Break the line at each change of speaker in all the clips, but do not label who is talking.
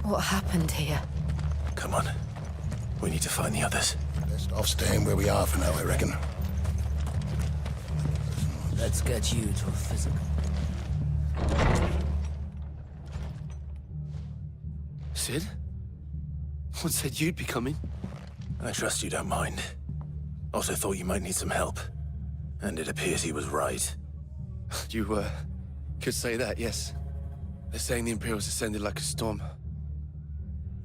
What happened here?
Come on. We need to find the others.
Best off staying where we are for now, I reckon.
Let's get you to a physical.
Sid? What said you'd be coming?
I trust you don't mind. Also thought you might need some help. And it appears he was right.
You, could say that, yes. They're saying the Imperials ascended like a storm.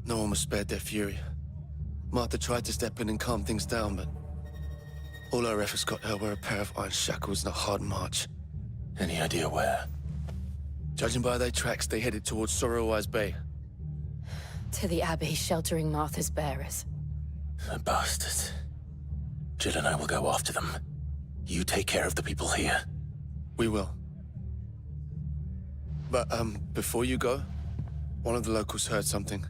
No one was spared their fury. Martha tried to step in and calm things down, but all our efforts got her were a pair of iron shackles and a hard march.
Any idea where?
Judging by their tracks, they headed towards Sorrowwise Bay.
To the Abbey sheltering Martha's bearers.
The bastards. Jill and I will go after them. You take care of the people here.
We will. But, before you go, one of the locals heard something.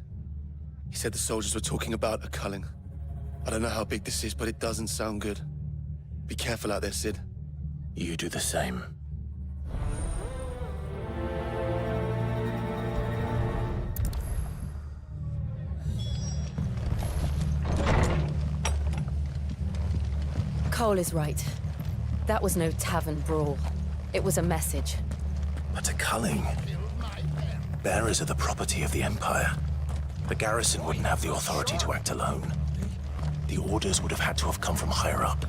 He said the soldiers were talking about a culling. I don't know how big this is, but it doesn't sound good. Be careful out there, Sid.
You do the same.
Cole is right. That was no tavern brawl. It was a message.
But a culling. Bearers are the property of the Empire. The garrison wouldn't have the authority to act alone. The orders would have had to have come from higher up.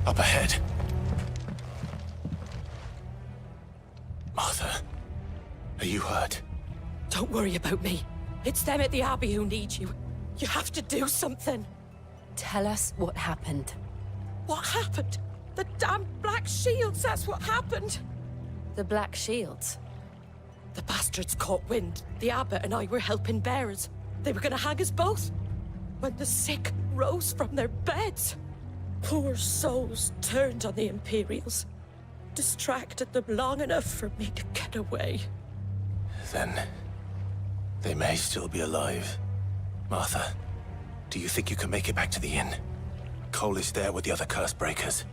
Up ahead. Martha, are you hurt?
Don't worry about me. It's them at the Abbey who need you. You have to do something.
Tell us what happened.
What happened? The damn Black Shields, that's what happened.
The Black Shields?
The bastards caught wind. The abbot and I were helping bearers. They were gonna hang us both. When the sick rose from their beds. Poor souls turned on the Imperials. Distracted them long enough for me to get away.
Then, they may still be alive. Martha, do you think you can make it back to the inn? Cole is there with the other curse breakers.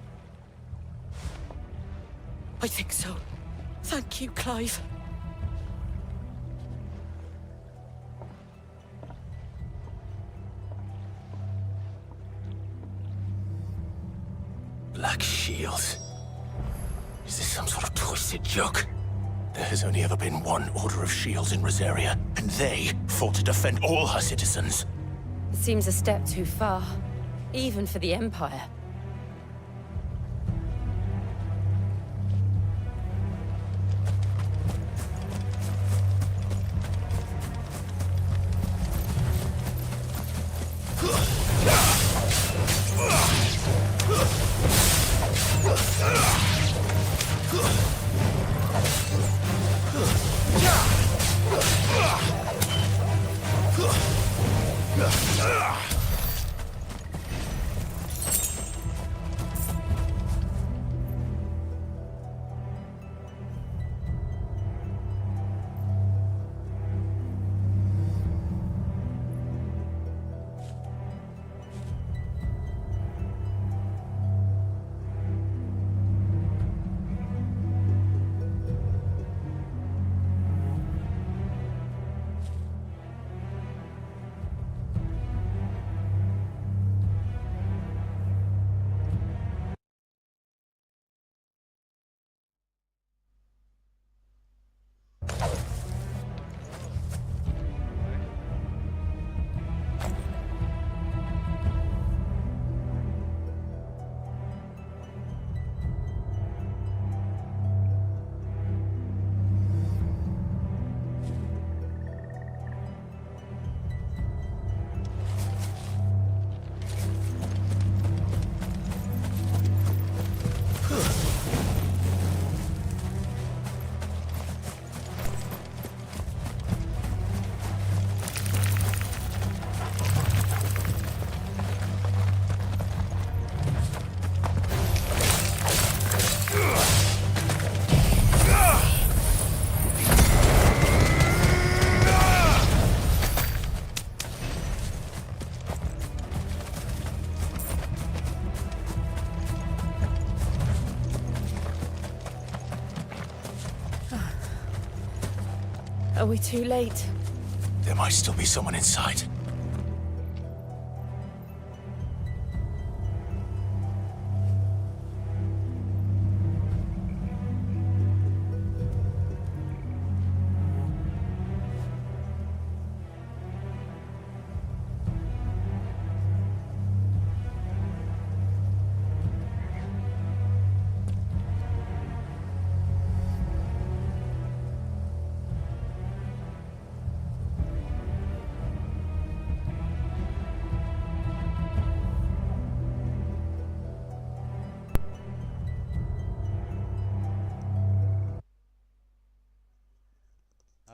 I think so. Thank you, Clive.
Black Shields. Is this some sort of twisted joke? There has only ever been one Order of Shields in Rosaria, and they fought to defend all her citizens.
It seems a step too far, even for the Empire. Are we too late?
There might still be someone inside.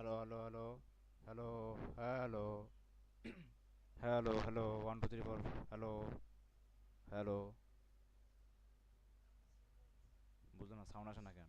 Hello, hello, hello, hello, hello, hello, hello, 1, 2, 3, 4, hello, hello, বুঝো না sound আসে না কেন?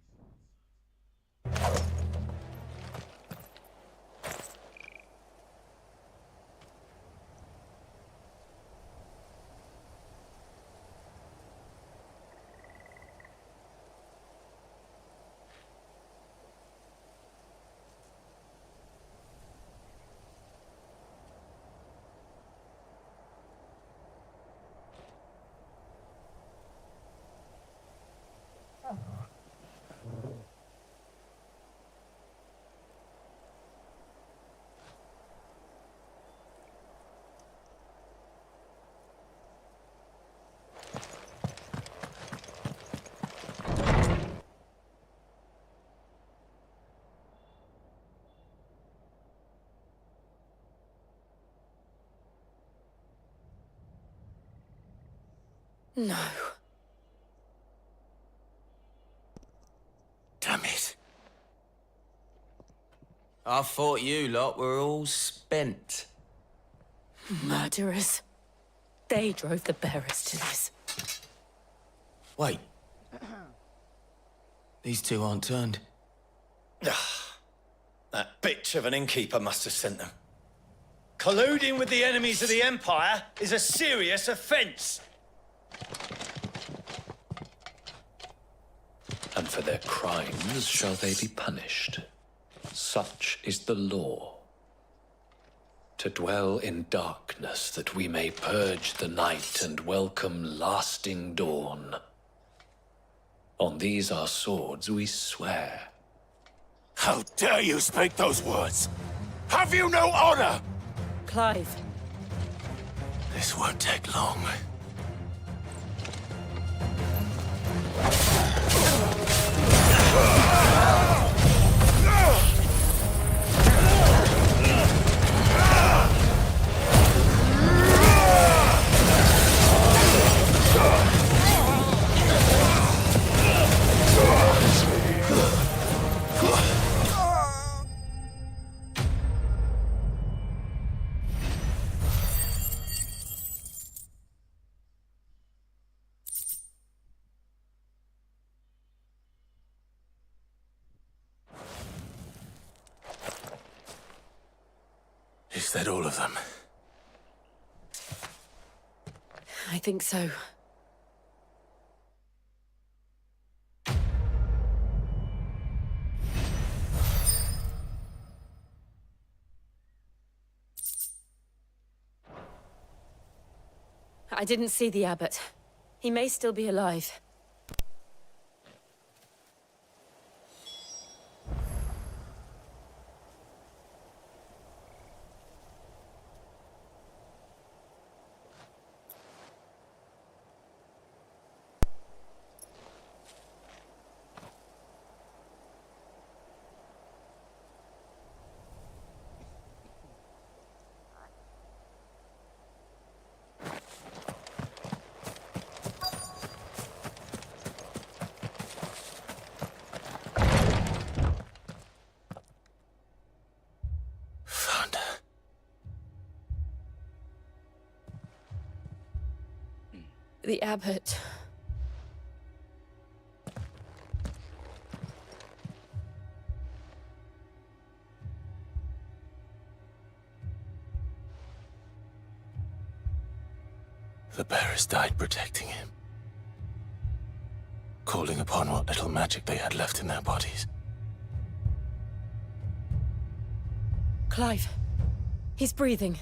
No.
Damn it.
I thought you lot were all spent.
Murderers. They drove the bearers to this.
Wait. These two aren't turned.
That bitch of an innkeeper must have sent them. Colluding with the enemies of the Empire is a serious offence.
And for their crimes shall they be punished. Such is the law. To dwell in darkness that we may purge the night and welcome lasting dawn. On these our swords we swear.
How dare you speak those words? Have you no honor?
Clive.
This won't take long. Is that all of them?
I think so. I didn't see the abbot. He may still be alive.
Found her.
The abbot.
The bearers died protecting him, calling upon what little magic they had left in their bodies.
Clive. He's breathing.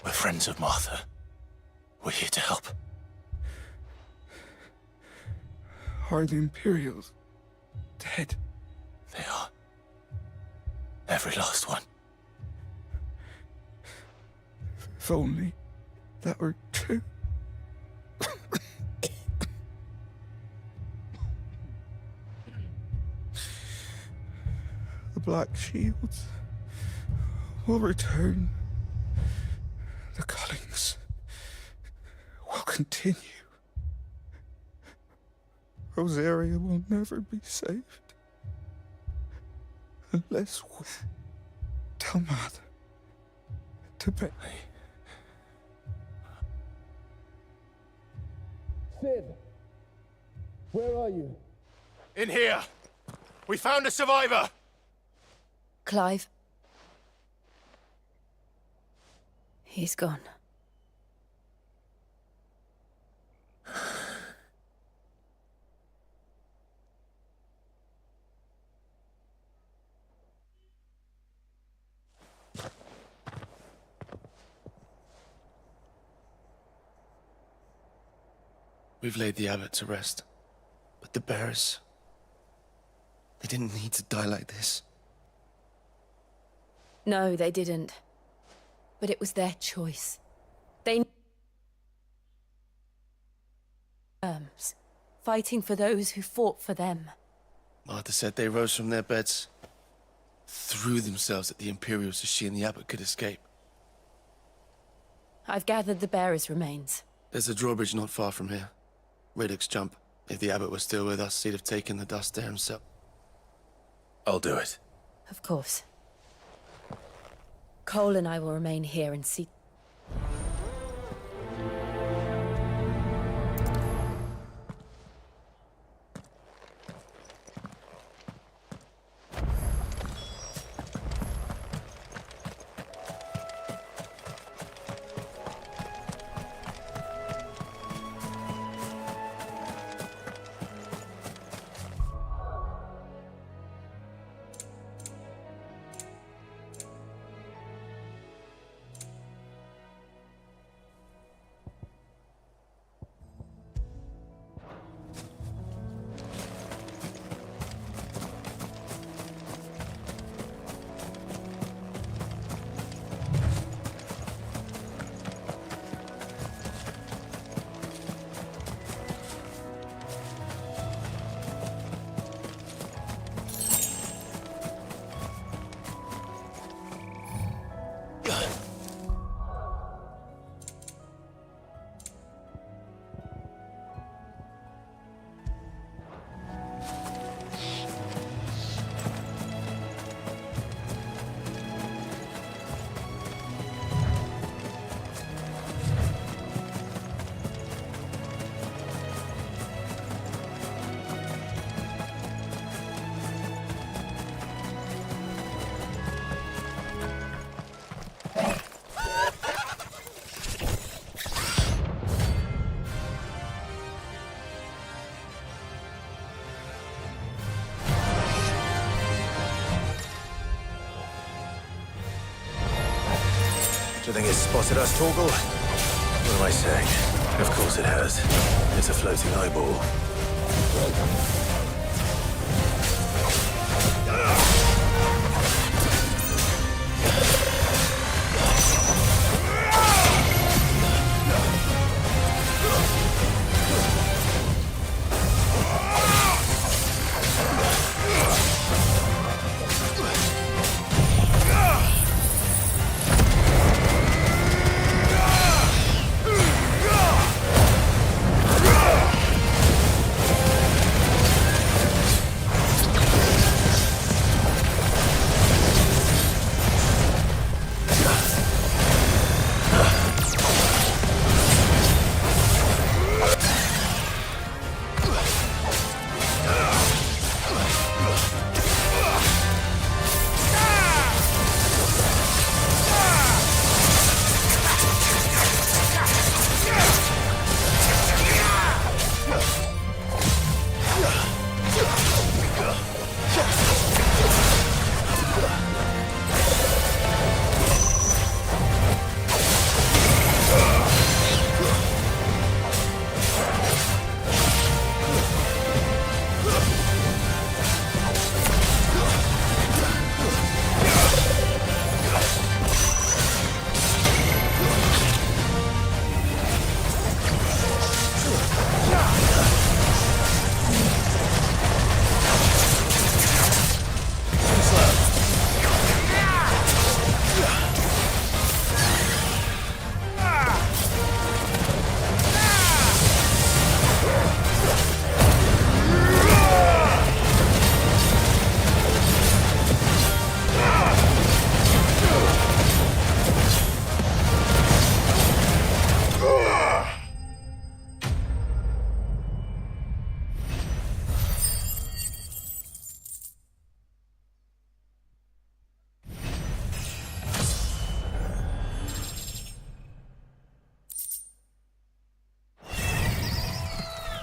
We're friends of Martha. We're here to help.
Are the Imperials dead?
They are. Every last one.
If only that were true. The Black Shields will return. The Cullings will continue. Rosaria will never be saved unless we tell Mother to pay.
Sid! Where are you?
In here! We found a survivor!
Clive. He's gone.
We've laid the abbot to rest. But the bearers... they didn't need to die like this.
No, they didn't. But it was their choice. They... fighting for those who fought for them.
Martha said they rose from their beds, threw themselves at the Imperials so she and the abbot could escape.
I've gathered the bearers' remains.
There's a drawbridge not far from here. Riddick's jump. If the abbot was still with us, he'd have taken the dust there himself.
I'll do it.
Of course. Cole and I will remain here and see...
Do you think it's spotted us, Torgal? What am I saying? Of course it has. It's a floating eyeball.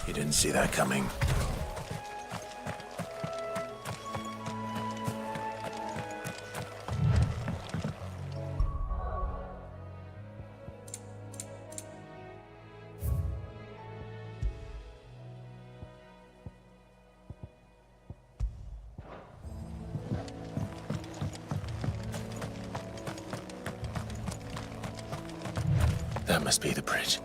You didn't see that coming. That must be the bridge.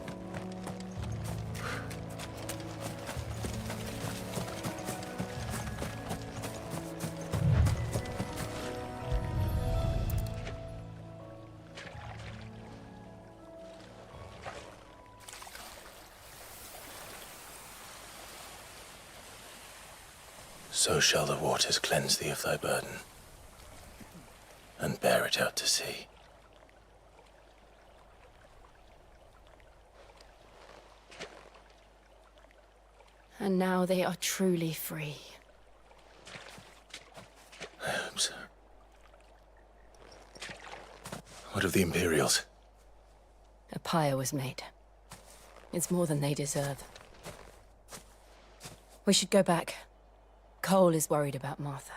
So shall the waters cleanse thee of thy burden, and bear it out to sea.
And now they are truly free.
I hope so. What of the Imperials?
A pyre was made. It's more than they deserve. We should go back. Cole is worried about Martha.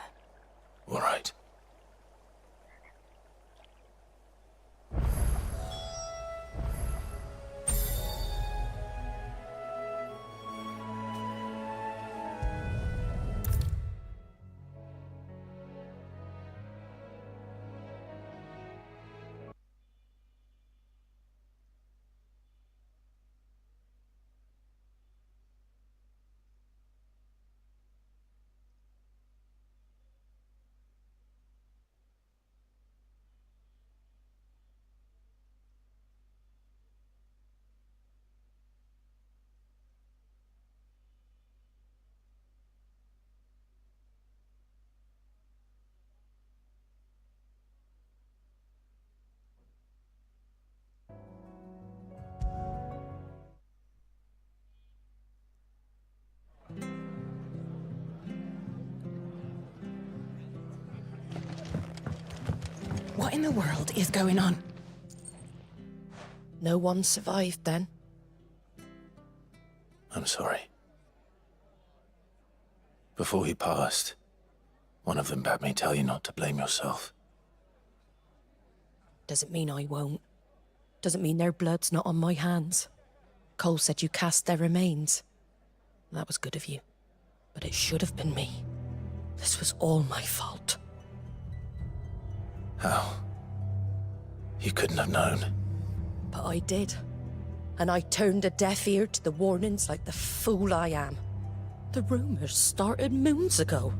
All right.
What in the world is going on? No one survived then?
I'm sorry. Before he passed, one of them bade me tell you not to blame yourself.
Doesn't mean I won't. Doesn't mean their blood's not on my hands. Cole said you cast their remains. That was good of you. But it should have been me. This was all my fault.
How? You couldn't have known.
But I did. And I turned a deaf ear to the warnings like the fool I am. The rumors started moons ago.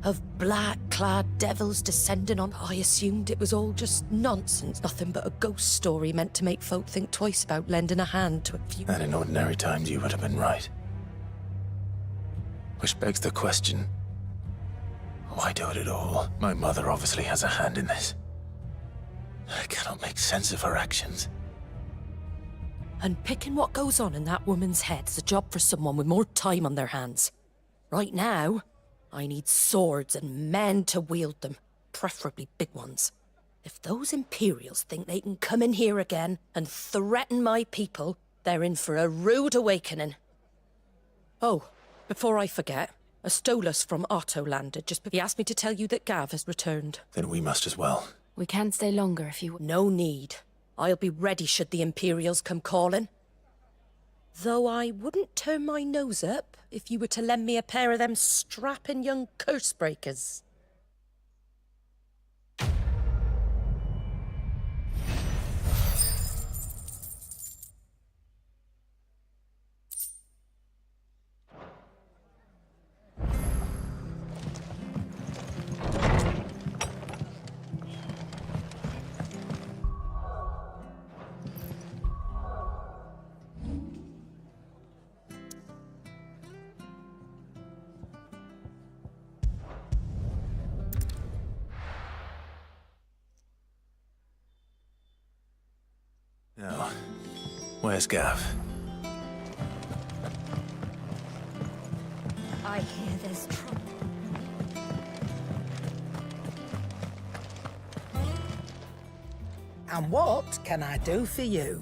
Of black-clad devils descending on... I assumed it was all just nonsense. Nothing but a ghost story meant to make folk think twice about lending a hand to a few...
And in ordinary times you would have been right. Which begs the question, why do it at all? My mother obviously has a hand in this. I cannot make sense of her actions.
And picking what goes on in that woman's head's a job for someone with more time on their hands. Right now, I need swords and men to wield them, preferably big ones. If those Imperials think they can come in here again and threaten my people, they're in for a rude awakening. Oh, before I forget, a Stolas from Otto landed just before he asked me to tell you that Gav has returned.
Then we must as well.
We can stay longer if you...
No need. I'll be ready should the Imperials come calling. Though I wouldn't turn my nose up if you were to lend me a pair of them strapping young curse-breakers.
Now, where's Gav?
I hear there's trouble.
And what can I do for you?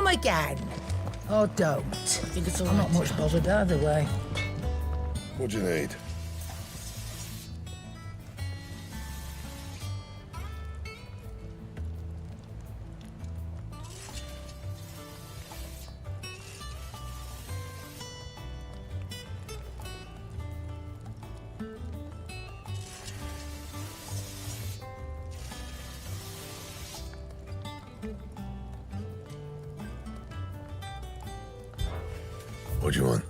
come again. Or don't.
think it's all
I'm
right.
not much bothered either way.
What do you need? What do you want?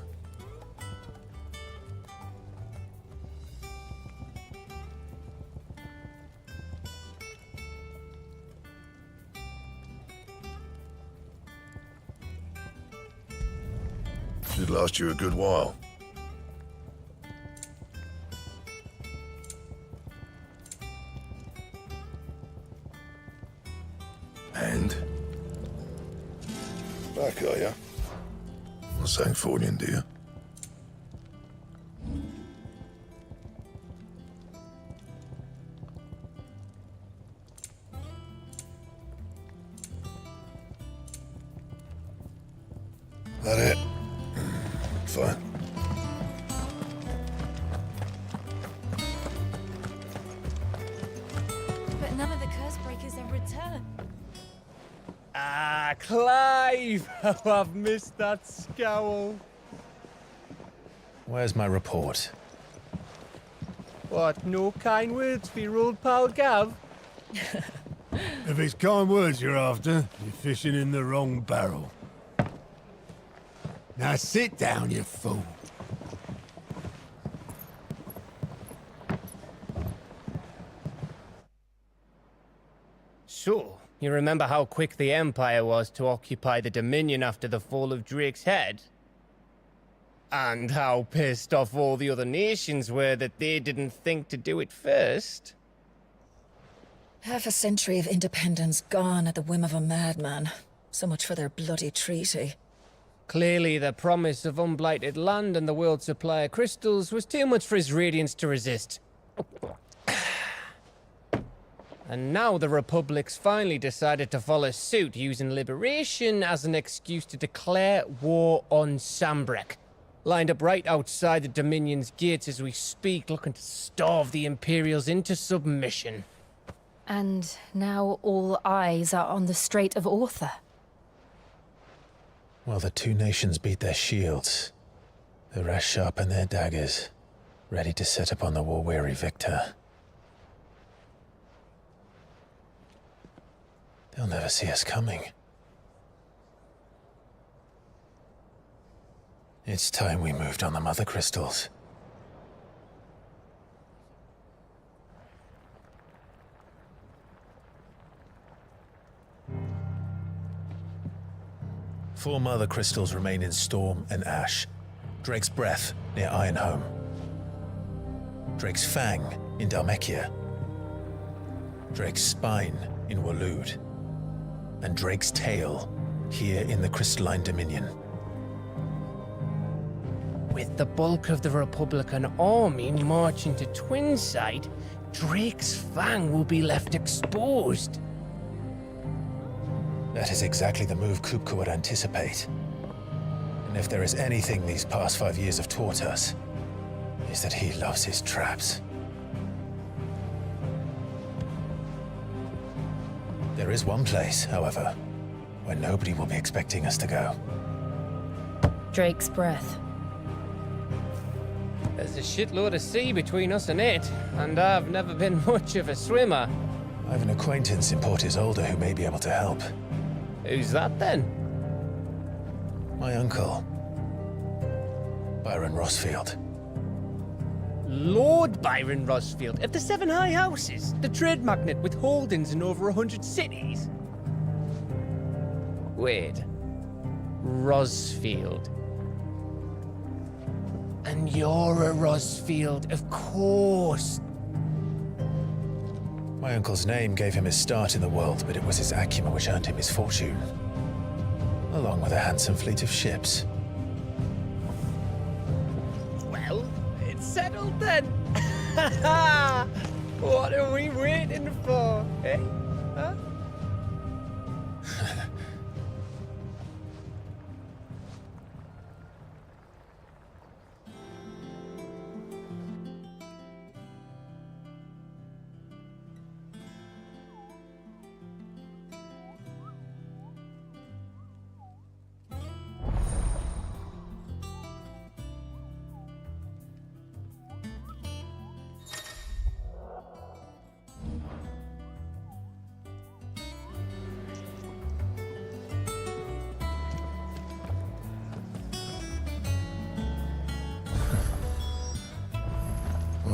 Should last you a good while. And? Back, are ya? Not saying forwarding, do you? That it? Fine.
But none of the curse breakers have returned.
Ah, Clive! Oh, I've missed that scowl.
Where's my report?
What, no kind words for your old pal Gav?
If it's kind words you're after, you're fishing in the wrong barrel. Now sit down, you fool.
So, you remember how quick the Empire was to occupy the Dominion after the fall of Drake's head? And how pissed off all the other nations were that they didn't think to do it first?
Half a century of independence gone at the whim of a madman. So much for their bloody treaty.
Clearly, the promise of unblighted land and the world's supply of crystals was too much for his radiance to resist. And now the Republic's finally decided to follow suit, using liberation as an excuse to declare war on Sambrek. Lined up right outside the Dominion's gates as we speak, looking to starve the Imperials into submission.
And now all eyes are on the Strait of Author.
Well, the two nations beat their shields. The rest sharpen their daggers, ready to set upon the war-weary victor. They'll never see us coming. It's time we moved on the mother crystals. Four mother crystals remain in Storm and Ash. Drake's Breath near Ironhome. Drake's Fang in Dhalmekia. Drake's Spine in Waloed. And Drake's Tail here in the Crystalline Dominion.
With the bulk of the Republican army marching to Twinside, Drake's Fang will be left exposed.
That is exactly the move Kupka would anticipate. And if there is anything these past 5 years have taught us, is that he loves his traps. There is one place, however, where nobody will be expecting us to go.
Drake's Breath.
There's a shitload of sea between us and it, and I've never been much of a swimmer.
I have an acquaintance in Port Isolde who may be able to help.
Who's that then?
My uncle, Byron Rosfield.
Lord Byron Rosfield of the Seven High Houses, the trade magnate with holdings in over 100 cities. Wait, Rosfield. And you're a Rosfield, of course.
My uncle's name gave him his start in the world, but it was his acumen which earned him his fortune. Along with a handsome fleet of ships.
Well, it's settled then. What are we waiting for, eh? Huh?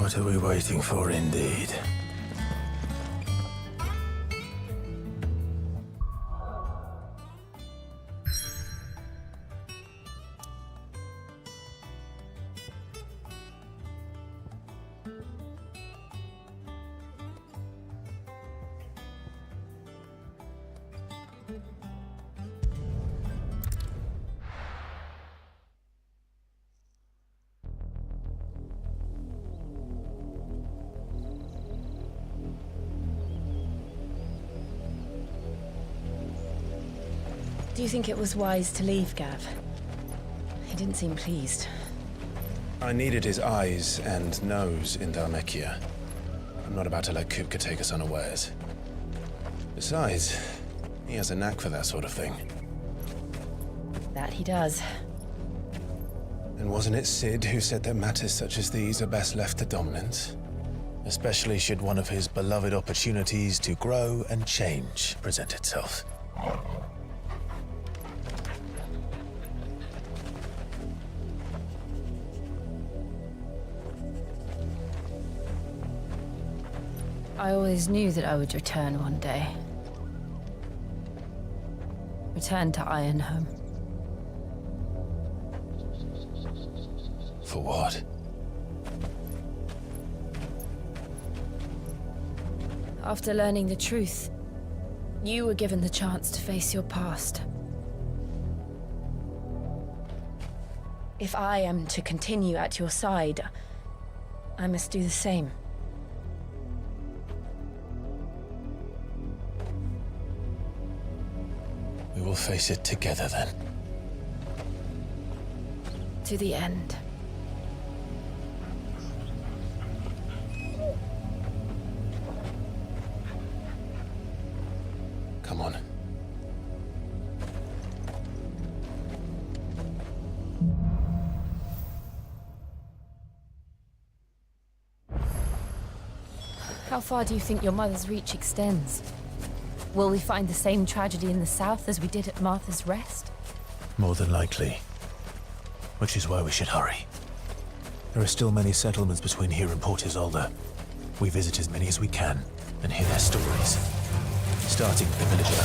What are we waiting for, indeed?
Do you think it was wise to leave, Gav? He didn't seem pleased.
I needed his eyes and nose in Dhalmekia. I'm not about to let Kupka take us unawares. Besides, he has a knack for that sort of thing.
That he does.
And wasn't it Sid who said that matters such as these are best left to dominance? Especially should one of his beloved opportunities to grow and change present itself.
I always knew that I would return one day. Return to Ironhome.
For what?
After learning the truth, you were given the chance to face your past. If I am to continue at your side, I must do the same.
We will face it together then.
To the end.
Come on.
How far do you think your mother's reach extends? Will we find the same tragedy in the south as we did at Martha's Rest?
More than likely. Which is why we should hurry. There are still many settlements between here and Port Isolde. We visit as many as we can and hear their stories. Starting with the village of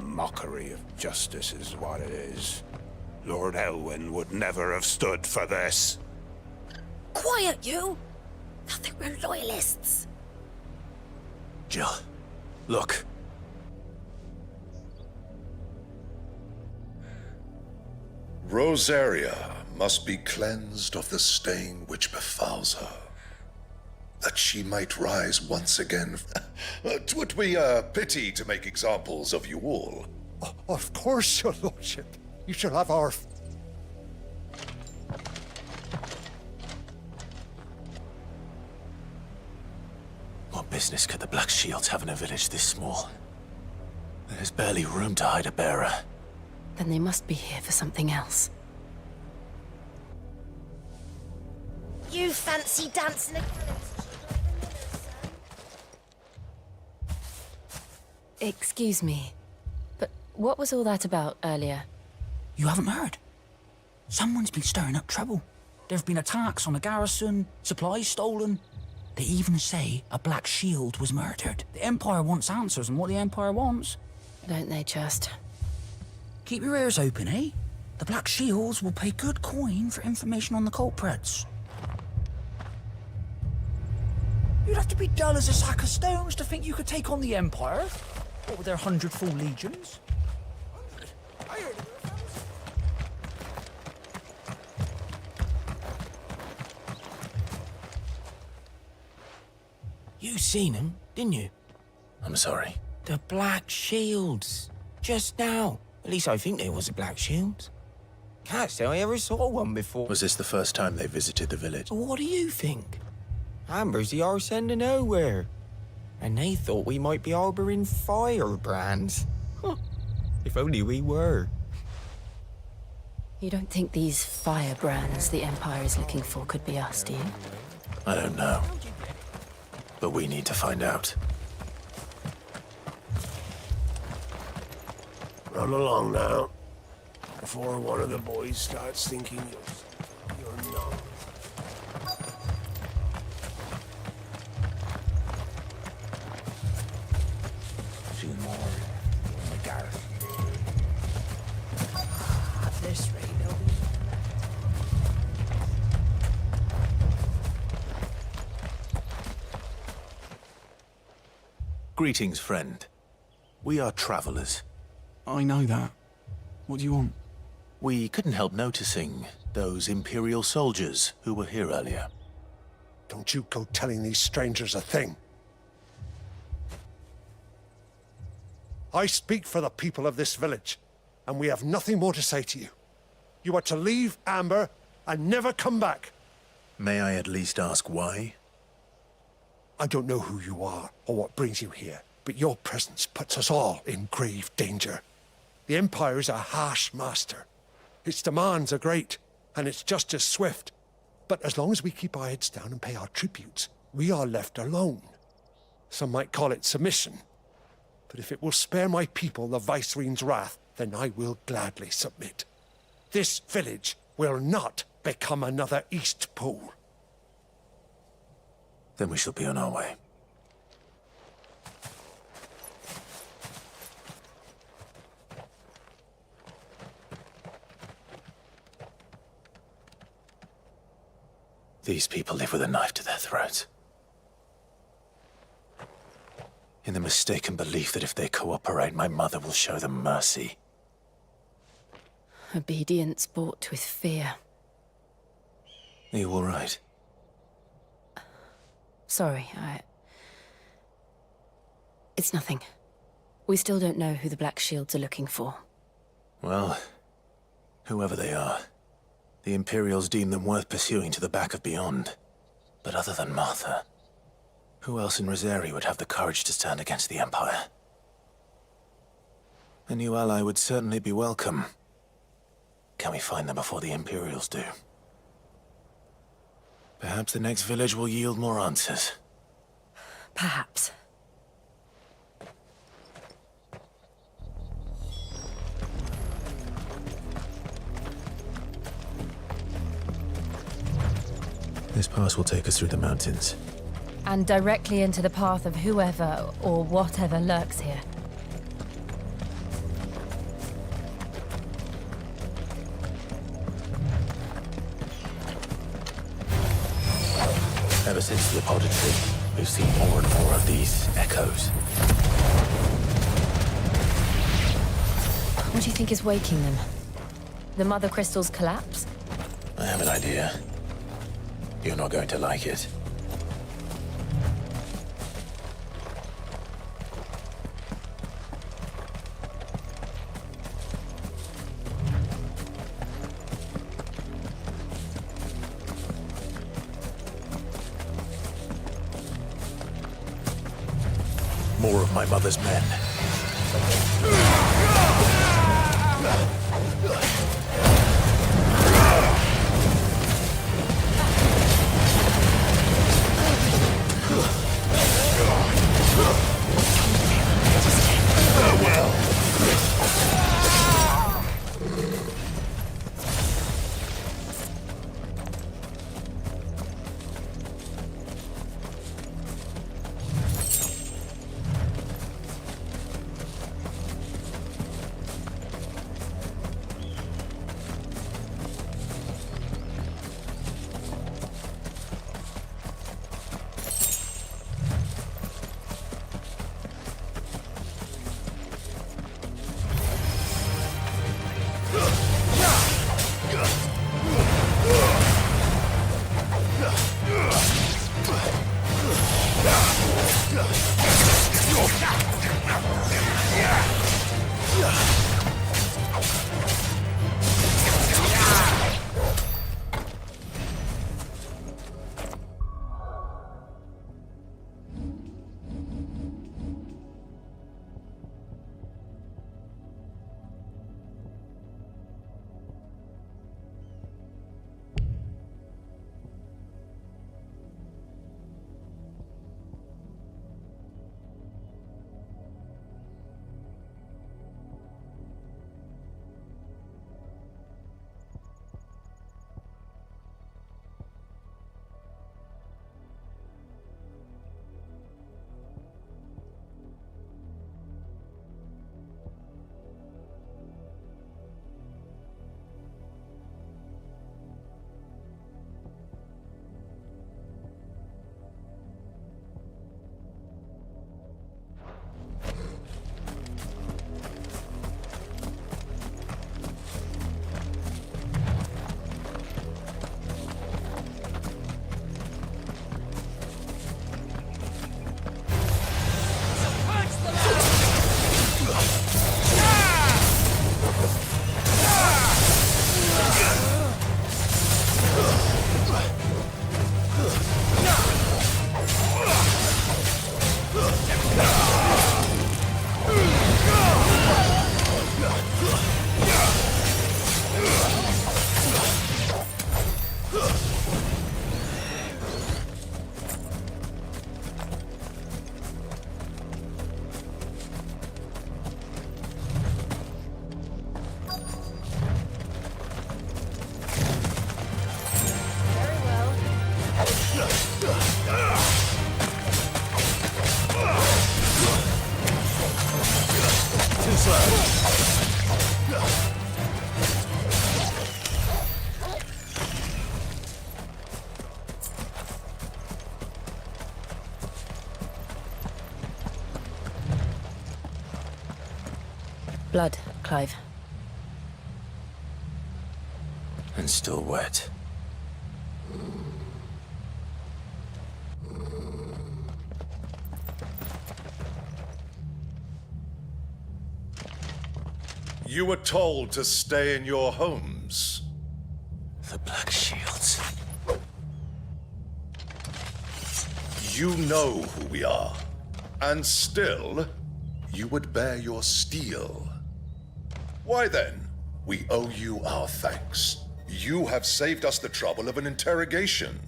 Mockery of justice is what it is. Lord Elwyn would never have stood for this.
Quiet, you! Thought they were loyalists.
Jill, look.
Rosaria must be cleansed of the stain which befouls her, that she might rise once again. 'Twould be a pity to make examples of you all.
Of course, your lordship. You shall have our...
What business could the Black Shields have in a village this small? There's barely room to hide a bearer.
Then they must be here for something else.
You fancy dancing again?
Excuse me, but what was all that about earlier?
You haven't heard? Someone's been stirring up trouble. There have been attacks on the garrison, supplies stolen. They even say a Black Shield was murdered. The Empire wants answers on what the Empire wants.
Don't they just?
Keep your ears open, eh? The Black Shields will pay good coin for information on the culprits. You'd have to be dull as a sack of stones to think you could take on the Empire. What with their 100 full legions?
You seen them, didn't you?
I'm sorry.
The Black Shields. Just now. At least I think there was a Black Shield. Can't say I ever saw one before.
Was this the first time they visited the village?
What do you think? Amber's the arse end of nowhere. And they thought we might be harbouring firebrands. Huh. If only we were.
You don't think these firebrands the Empire is looking for could be us, do you?
I don't know. But we need to find out.
Run along now, before one of the boys starts thinking you're not. Two more in the garden. This way, they'll be.
Greetings, friend. We are travelers.
I know that. What do you want?
We couldn't help noticing those Imperial soldiers who were here earlier.
Don't you go telling these strangers a thing. I speak for the people of this village, and we have nothing more to say to you. You are to leave Amber and never come back.
May I at least ask why?
I don't know who you are or what brings you here, but your presence puts us all in grave danger. The Empire is a harsh master. Its demands are great, and its justice swift. But as long as we keep our heads down and pay our tributes, we are left alone. Some might call it submission. But if it will spare my people the Viceroy's wrath, then I will gladly submit. This village will not become another East Pole.
Then we shall be on our way. These people live with a knife to their throats. In the mistaken belief that if they cooperate, my mother will show them mercy.
Obedience bought with fear.
Are you all right?
Sorry, It's nothing. We still don't know who the Black Shields are looking for.
Well, whoever they are, the Imperials deem them worth pursuing to the back of beyond. But other than Martha, who else in Rosari would have the courage to stand against the Empire? A new ally would certainly be welcome. Can we find them before the Imperials do? Perhaps the next village will yield more answers.
Perhaps.
This pass will take us through the mountains.
And directly into the path of whoever or whatever lurks here.
Ever since the apothecary, we've seen more and more of these echoes.
What do you think is waking them? The Mother Crystal's collapse?
I have an idea. You're not going to like it. More of my mother's men. Too slow.
Blood, Clive.
And still wet.
You were told to stay in your homes.
The Black Shields.
You know who we are. And still, you would bear your steel. Why then, we owe you our thanks. You have saved us the trouble of an interrogation.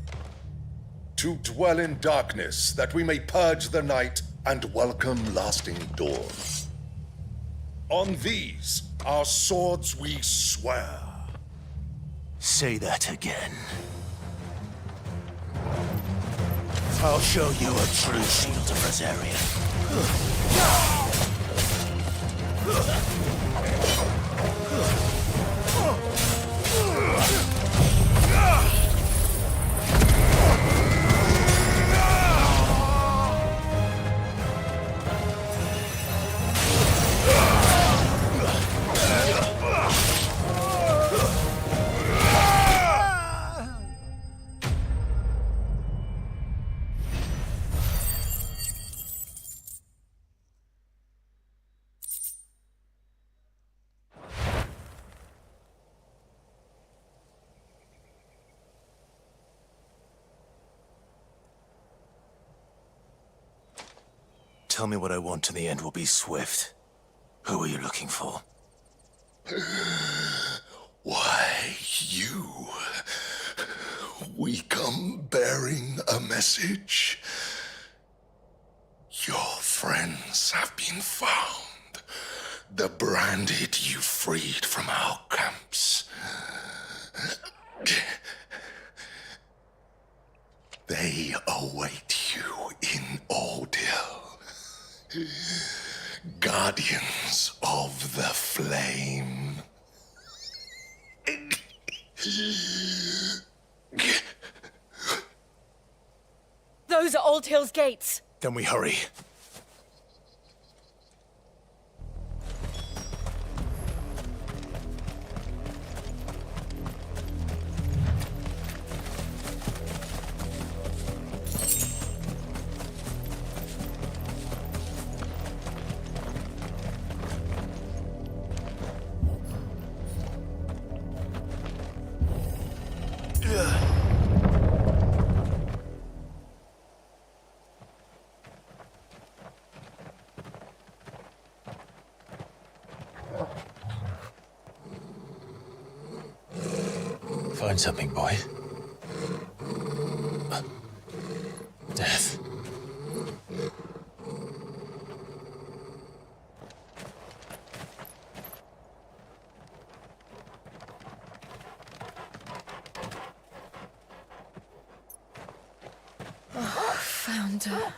To dwell in darkness, that we may purge the night and welcome lasting dawn. On these, our swords we swear.
Say that again. I'll show you a true shield of Rosarian. Tell me what I want and the end will be swift. Who are you looking for?
Why, you. We come bearing a message. Your friends have been found. The branded you freed from our camps. They await you in Ordeal. Guardians of the Flame.
Those are Old Hill's gates.
Then we hurry. Find something, boy. Death.
Found her.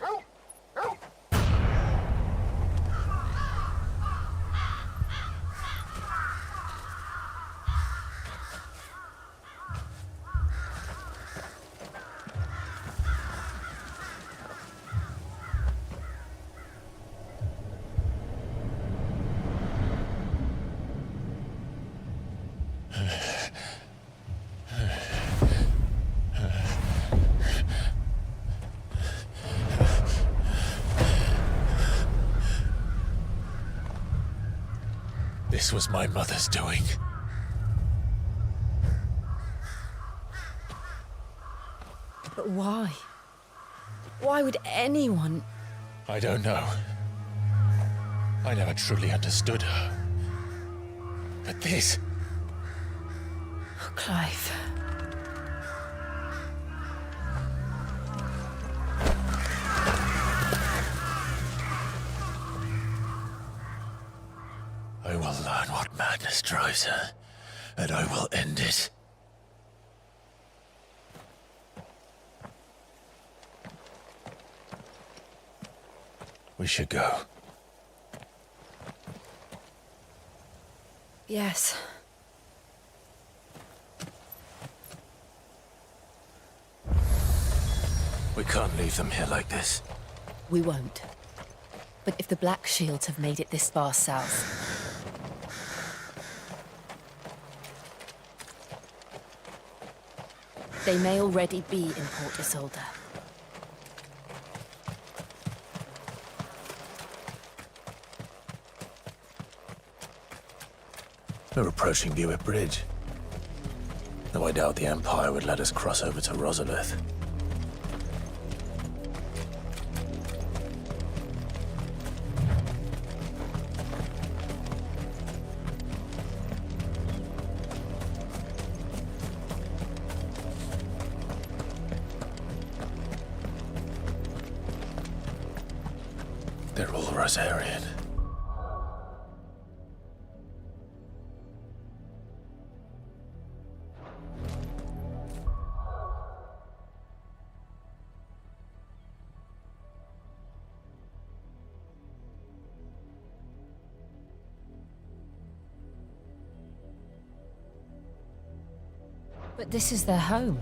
This was my mother's doing.
But why? Why would anyone...
I don't know. I never truly understood her. But this...
Oh, Clive.
I will learn what madness drives her, and I will end it. We should go.
Yes.
We can't leave them here like this.
We won't. But if the Black Shields have made it this far south... they may already be in Port Isolde.
We're approaching Buick Bridge. Though I doubt the Empire would let us cross over to Rosalith. They're all Rosarian.
But this is their home.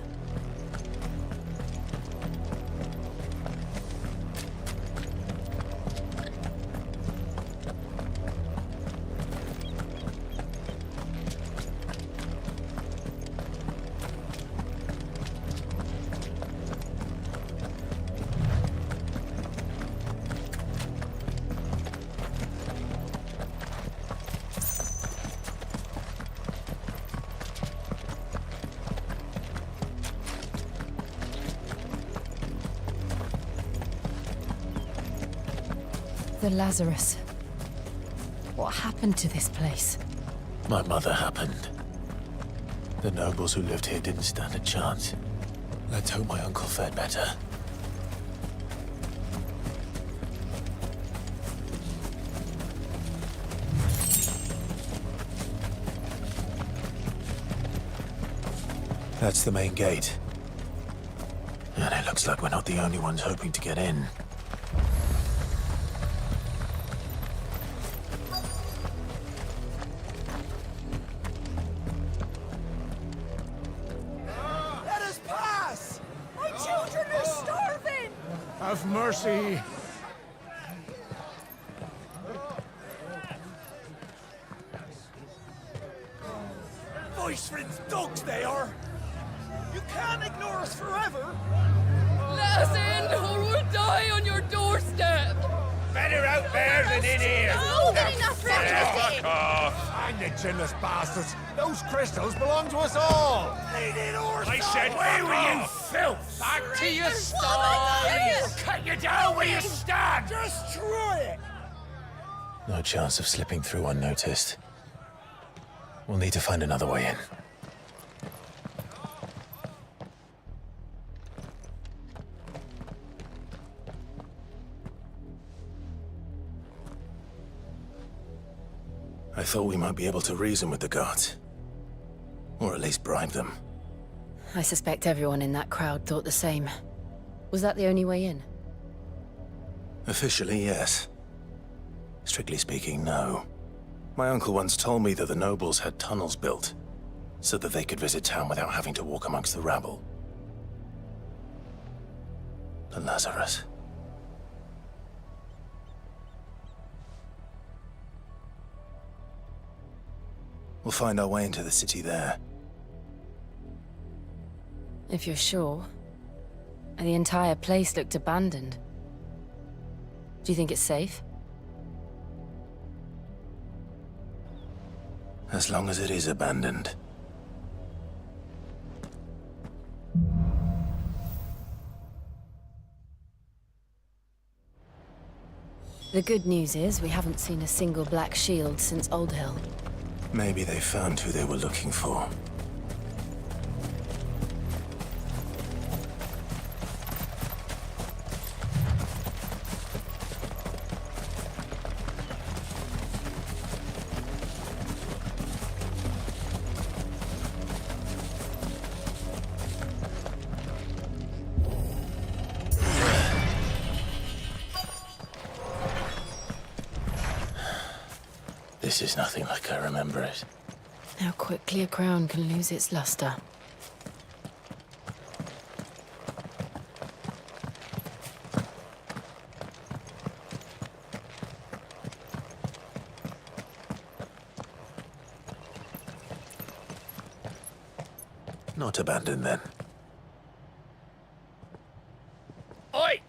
The Lazarus. What happened to this place?
My mother happened. The nobles who lived here didn't stand a chance. Let's hope my uncle fared better. That's the main gate. And it looks like we're not the only ones hoping to get in.
Let us pass! My children are starving! Have mercy. Voice friends, dogs they are! You can't ignore us forever!
Let us in, or we'll die on your doorstep!
Better out there than in here!
No, they're enough for everything!
Fuck off! And the chinless bastards! Those crystals belong to us all! Bleeding horse! I said, away with you, filth! Back to your sties! Cut you down where you stand! Just try it!
No chance of slipping through unnoticed. We'll need to find another way in. I thought we might be able to reason with the guards. Or at least bribe them.
I suspect everyone in that crowd thought the same. Was that the only way in?
Officially, yes. Strictly speaking, no. My uncle once told me that the nobles had tunnels built, so that they could visit town without having to walk amongst the rabble. The Lazarus. We'll find our way into the city there.
If you're sure. The entire place looked abandoned. Do you think it's safe?
As long as it is abandoned.
The good news is we haven't seen a single black shield since Old Hill.
Maybe they found who they were looking for. This is nothing like I remember it.
How quickly a crown can lose its luster.
Not abandoned then.
Oi!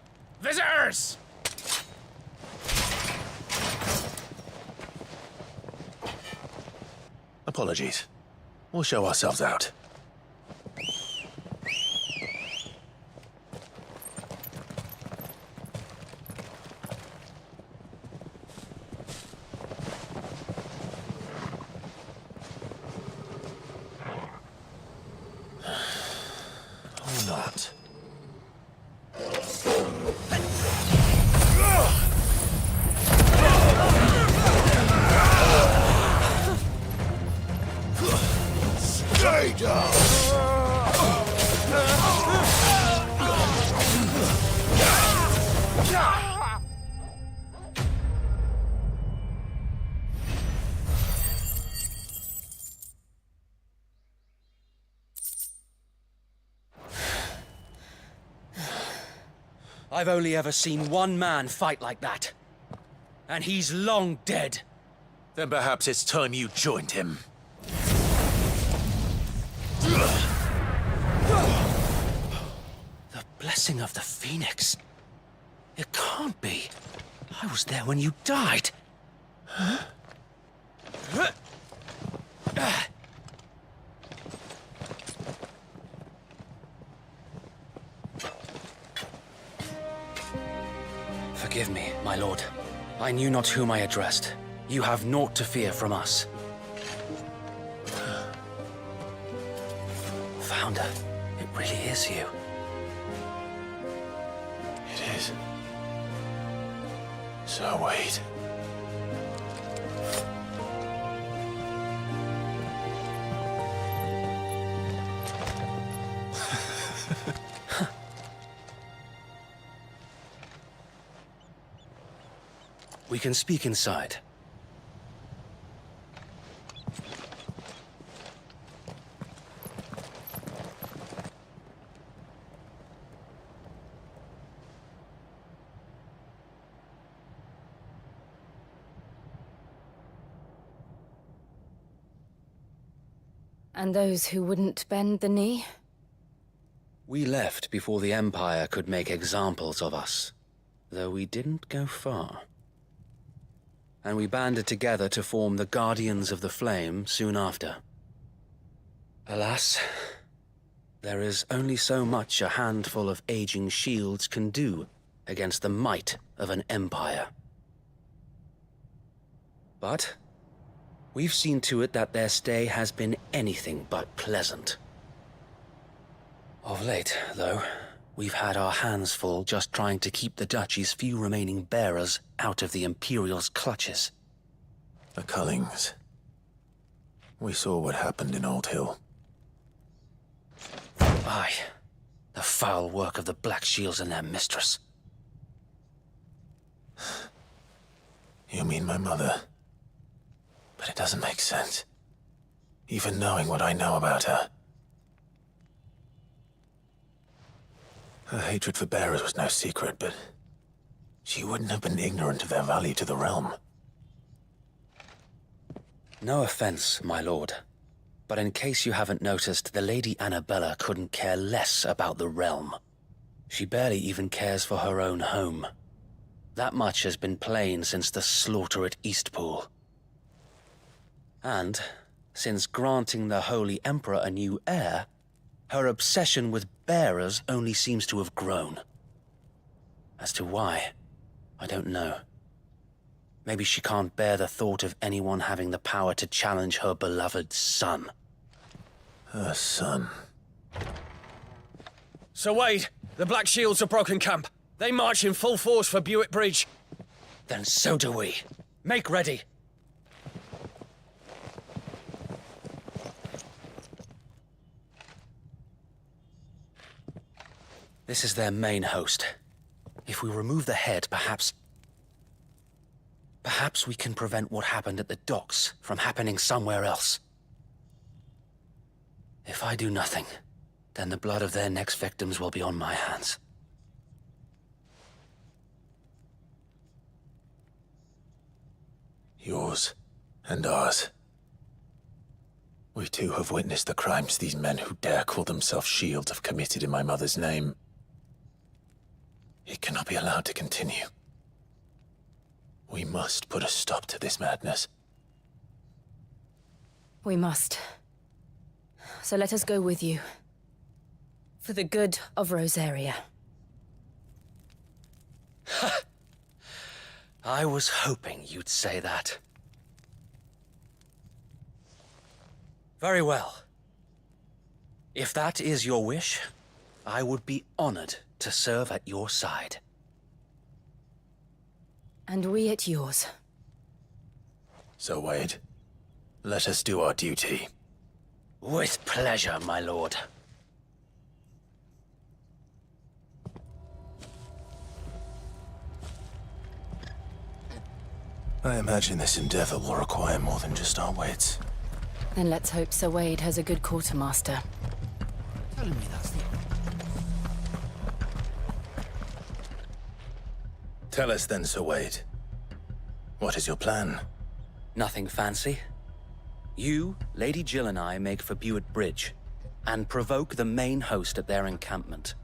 Visitors!
Apologies. We'll show ourselves out. Or not.
Stay down!
I've only ever seen one man fight like that. And he's long dead.
Then perhaps it's time you joined him.
The blessing of the Phoenix. It can't be. I was there when you died. Huh? Forgive me, my lord. I knew not whom I addressed. You have naught to fear from us. Founder, it really is you.
It is. So wait.
We can speak inside.
And those who wouldn't bend the knee?
We left before the Empire could make examples of us, though we didn't go far. And we banded together to form the Guardians of the Flame soon after. Alas, there is only so much a handful of aging shields can do against the might of an empire. But we've seen to it that their stay has been anything but pleasant. Of late, though, we've had our hands full just trying to keep the Duchy's few remaining bearers out of the Imperial's clutches.
The Cullings. We saw what happened in Old Hill.
Aye, the foul work of the Black Shields and their mistress.
You mean my mother? But it doesn't make sense. Even knowing what I know about her. Her hatred for bearers was no secret, but she wouldn't have been ignorant of their value to the realm.
No offense, my lord, but in case you haven't noticed, the Lady Annabella couldn't care less about the realm. She barely even cares for her own home. That much has been plain since the slaughter at Eastpool. And, since granting the Holy Emperor a new heir, her obsession with bearers only seems to have grown. As to why, I don't know. Maybe she can't bear the thought of anyone having the power to challenge her beloved son.
Her son.
Sir Wade, the Black Shields have broken camp. They march in full force for Buick Bridge. Then so do we. Make ready. This is their main host. If we remove the head, perhaps Perhaps we can prevent what happened at the docks from happening somewhere else. If I do nothing, then the blood of their next victims will be on my hands.
Yours and ours. We too have witnessed the crimes these men who dare call themselves Shield have committed in my mother's name. It cannot be allowed to continue. We must put a stop to this madness.
We must. So let us go with you. For the good of Rosaria.
I was hoping you'd say that. Very well. If that is your wish, I would be honored to serve at your side.
And we at yours.
So, Wade, let us do our duty.
With pleasure, my lord.
I imagine this endeavor will require more than just our wits.
Then let's hope Sir Wade has a good quartermaster.
Telling me that's the...
Tell us then, Sir Wade. What is your plan?
Nothing fancy. You, Lady Jill and I make for Buett Bridge, and provoke the main host at their encampment.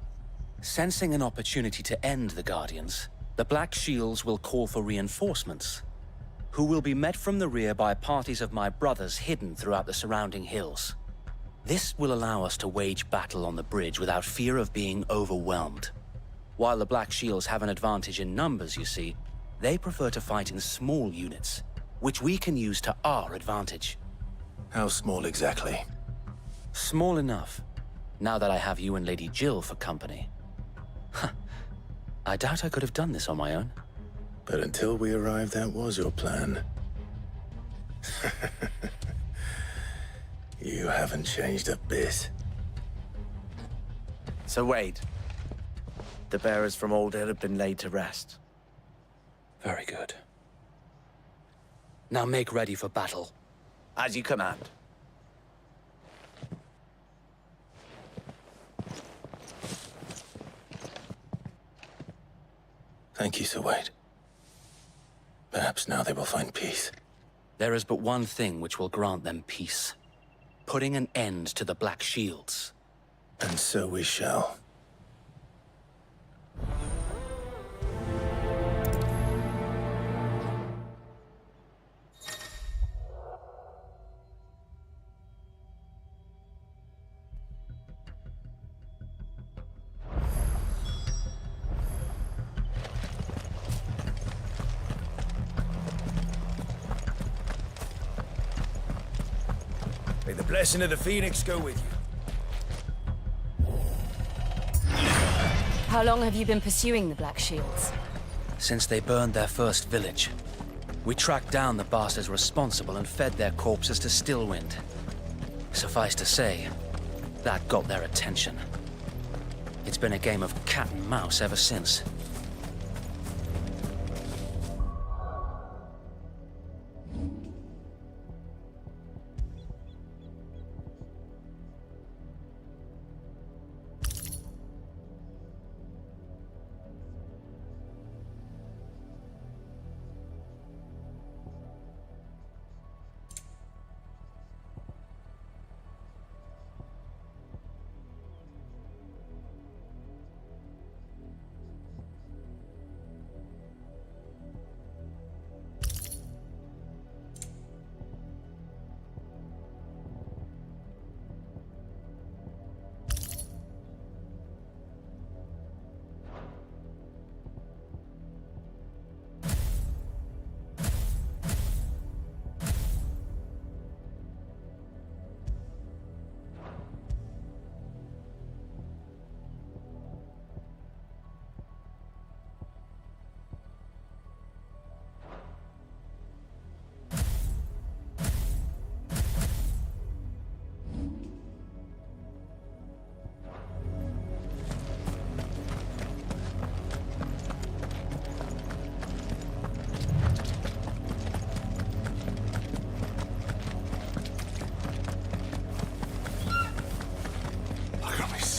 Sensing an opportunity to end the Guardians, the Black Shields will call for reinforcements, who will be met from the rear by parties of my brothers hidden throughout the surrounding hills. This will allow us to wage battle on the bridge without fear of being overwhelmed. While the Black Shields have an advantage in numbers, you see, they prefer to fight in small units, which we can use to our advantage.
How small exactly?
Small enough, now that I have you and Lady Jill for company. I doubt I could have done this on my own.
But until we arrived, that was your plan. You haven't changed a bit.
So Wade, the bearers from Old Hill have been laid to rest.
Very good. Now make ready for battle.
As you command.
Thank you, Sir Wade. Perhaps now they will find peace.
There is but one thing which will grant them peace. Putting an end to the Black Shields.
And so we shall.
May the blessing of the Phoenix go with you.
How long have you been pursuing the Black Shields?
Since they burned their first village. We tracked down the bastards responsible and fed their corpses to Stillwind. Suffice to say, that got their attention. It's been a game of cat and mouse ever since.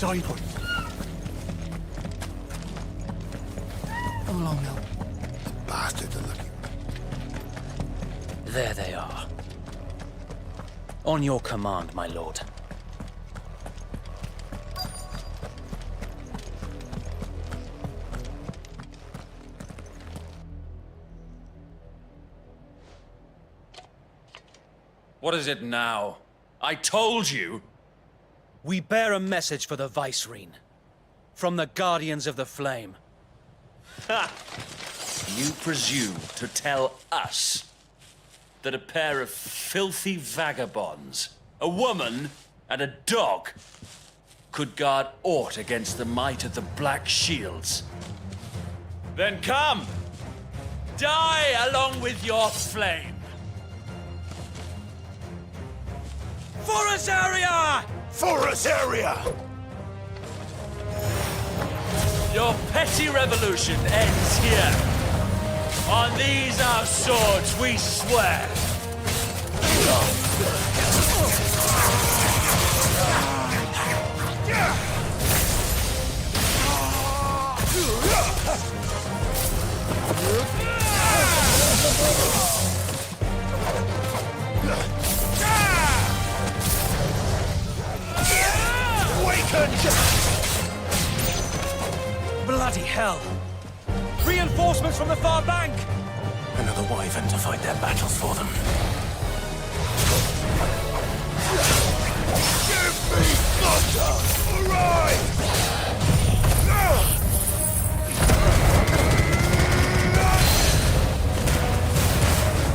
sideways.
Come along now.
Bastards are looking.
There they are. On your command, my lord.
What is it now? I told you!
We bear a message for the Vicereine. From the Guardians of the Flame.
Ha! You presume to tell us that a pair of filthy vagabonds, a woman and a dog, could guard aught against the might of the Black Shields? Then come! Die along with your flame! For Azaria!
For Azaria!
Your petty revolution ends here. On these our swords we swear. Bloody hell! Reinforcements from the far bank!
Another wyvern to fight their battles for them.
Give me thunder! Arise!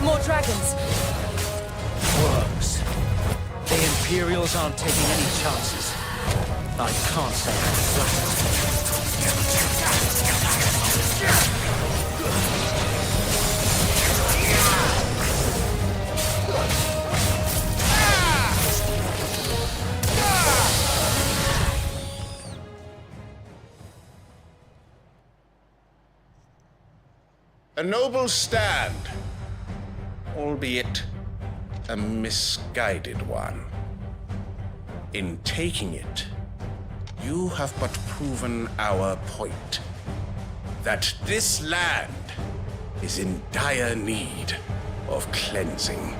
More dragons.
Worms. The Imperials aren't taking any chances. I can't say I'm flattered.
A noble stand, albeit a misguided one. In taking it, you have but proven our point, that this land is in dire need of cleansing.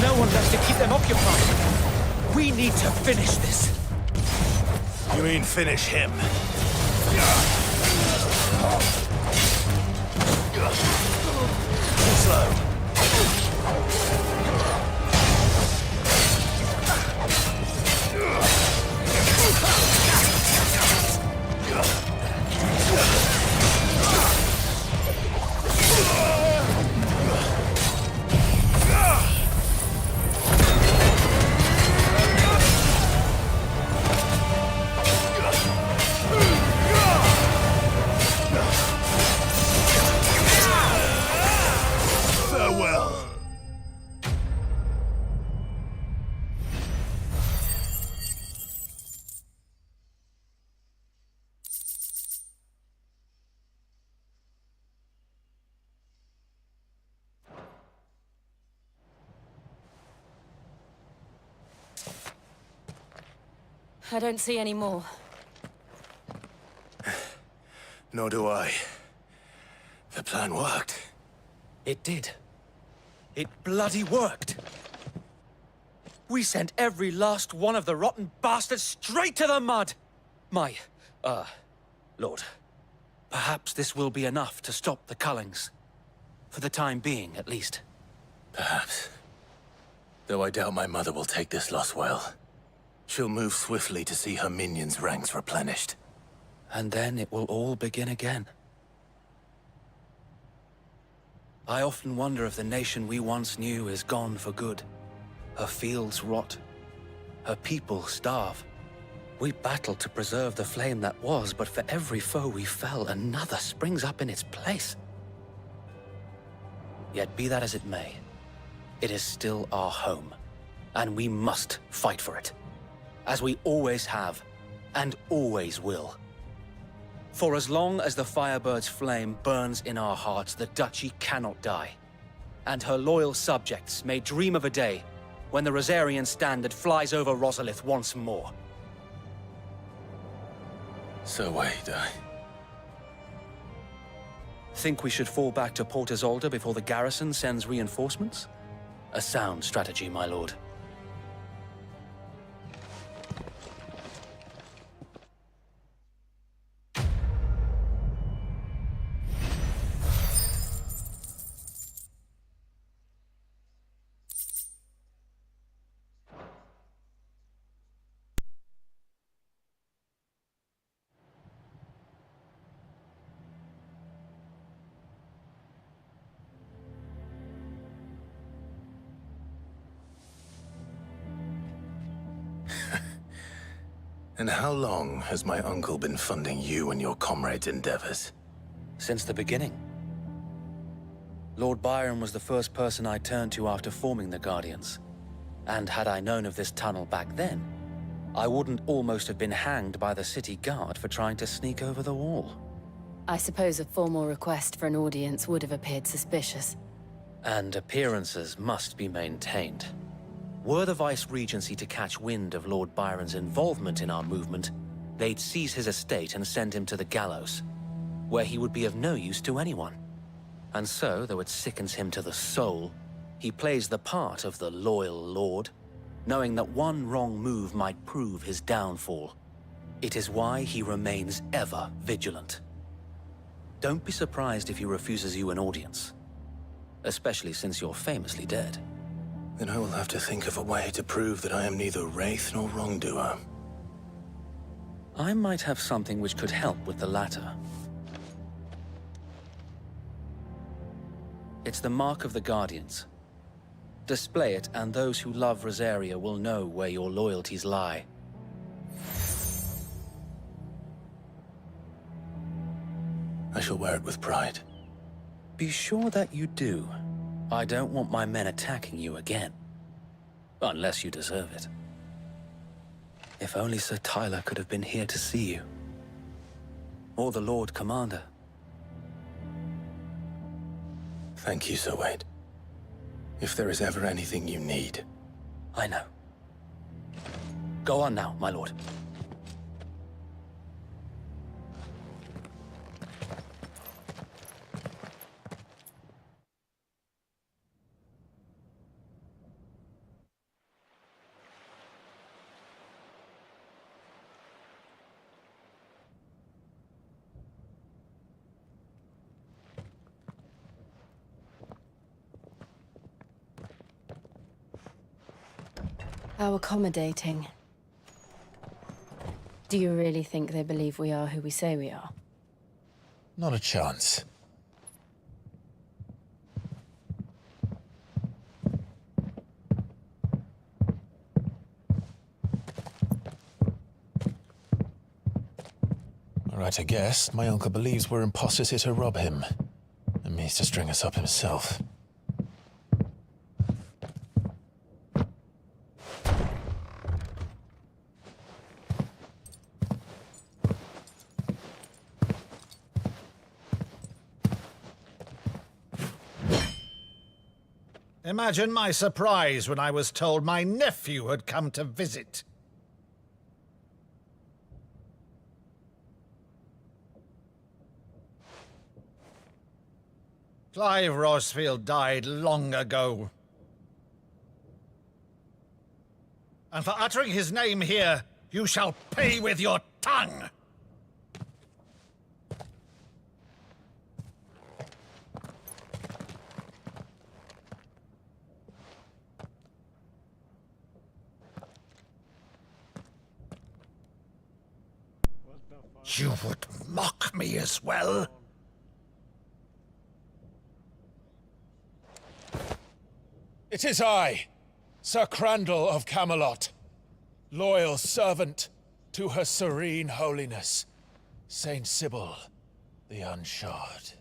No one left to keep them occupied. We need to finish this.
You mean finish him? Too slow.
I don't see any more.
Nor do I. The plan worked.
It did. It bloody worked. We sent every last one of the rotten bastards straight to the mud! My, Lord, perhaps this will be enough to stop the Cullings. For the time being, at least.
Perhaps. Though I doubt my mother will take this loss well. She'll move swiftly to see her minions' ranks replenished.
And then it will all begin again. I often wonder if the nation we once knew is gone for good. Her fields rot. Her people starve. We battled to preserve the flame that was, but for every foe we fell, another springs up in its place. Yet be that as it may, it is still our home, and we must fight for it. As we always have, and always will. For as long as the Firebird's flame burns in our hearts, the Duchy cannot die. And her loyal subjects may dream of a day when the Rosarian standard flies over Rosalith once more.
So wait,
Think we should fall back to Port Isolde before the garrison sends reinforcements? A sound strategy, my lord.
And how long has my uncle been funding you and your comrades' endeavors?
Since the beginning. Lord Byron was the first person I turned to after forming the Guardians. And had I known of this tunnel back then, I wouldn't almost have been hanged by the city guard for trying to sneak over the wall.
I suppose a formal request for an audience would have appeared suspicious.
And appearances must be maintained. Were the Vice-Regency to catch wind of Lord Byron's involvement in our movement, they'd seize his estate and send him to the gallows, where he would be of no use to anyone. And so, though it sickens him to the soul, he plays the part of the loyal lord, knowing that one wrong move might prove his downfall. It is why he remains ever vigilant. Don't be surprised if he refuses you an audience, especially since you're famously dead.
Then I will have to think of a way to prove that I am neither wraith nor wrongdoer.
I might have something which could help with the latter. It's the mark of the Guardians. Display it, and those who love Rosaria will know where your loyalties lie.
I shall wear it with pride.
Be sure that you do. I don't want my men attacking you again. Unless you deserve it. If only Sir Tyler could have been here to see you. Or the Lord Commander.
Thank you, Sir Wade. If there is ever anything you need.
I know. Go on now, my lord.
How accommodating. Do you really think they believe we are who we say we are?
Not a chance. All right, I guess. My uncle believes we're imposters here to rob him, and means to string us up himself.
Imagine my surprise when I was told my nephew had come to visit. Clive Rosfield died long ago. and for uttering his name here, you shall pay with your tongue! You would mock me as well?
It is I, Sir Crandall of Camelot, loyal servant to her serene holiness, Saint Sybil the Unshod.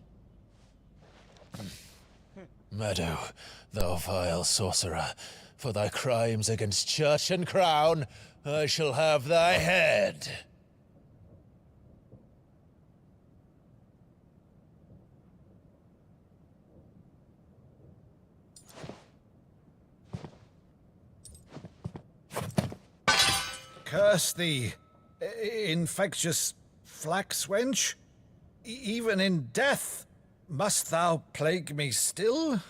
Meadow, thou vile sorcerer, for thy crimes against church and crown, I shall have thy head.
Curse thee, infectious flax wench. Even in death, must thou plague me still?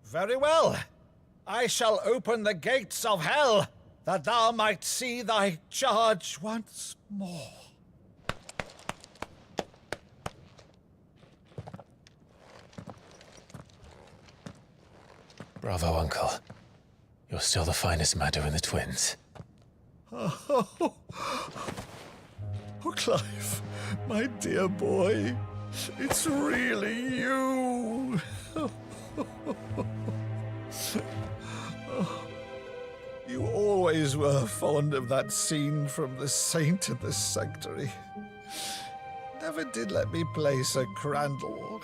Very well. I shall open the gates of hell, that thou might see thy charge once more.
Bravo, Uncle. You're still the finest Meadow in the twins.
Oh, Clive, my dear boy, it's really you. You always were fond of that scene from The Saint in the Sanctuary. Never did let me play Sir Crandall.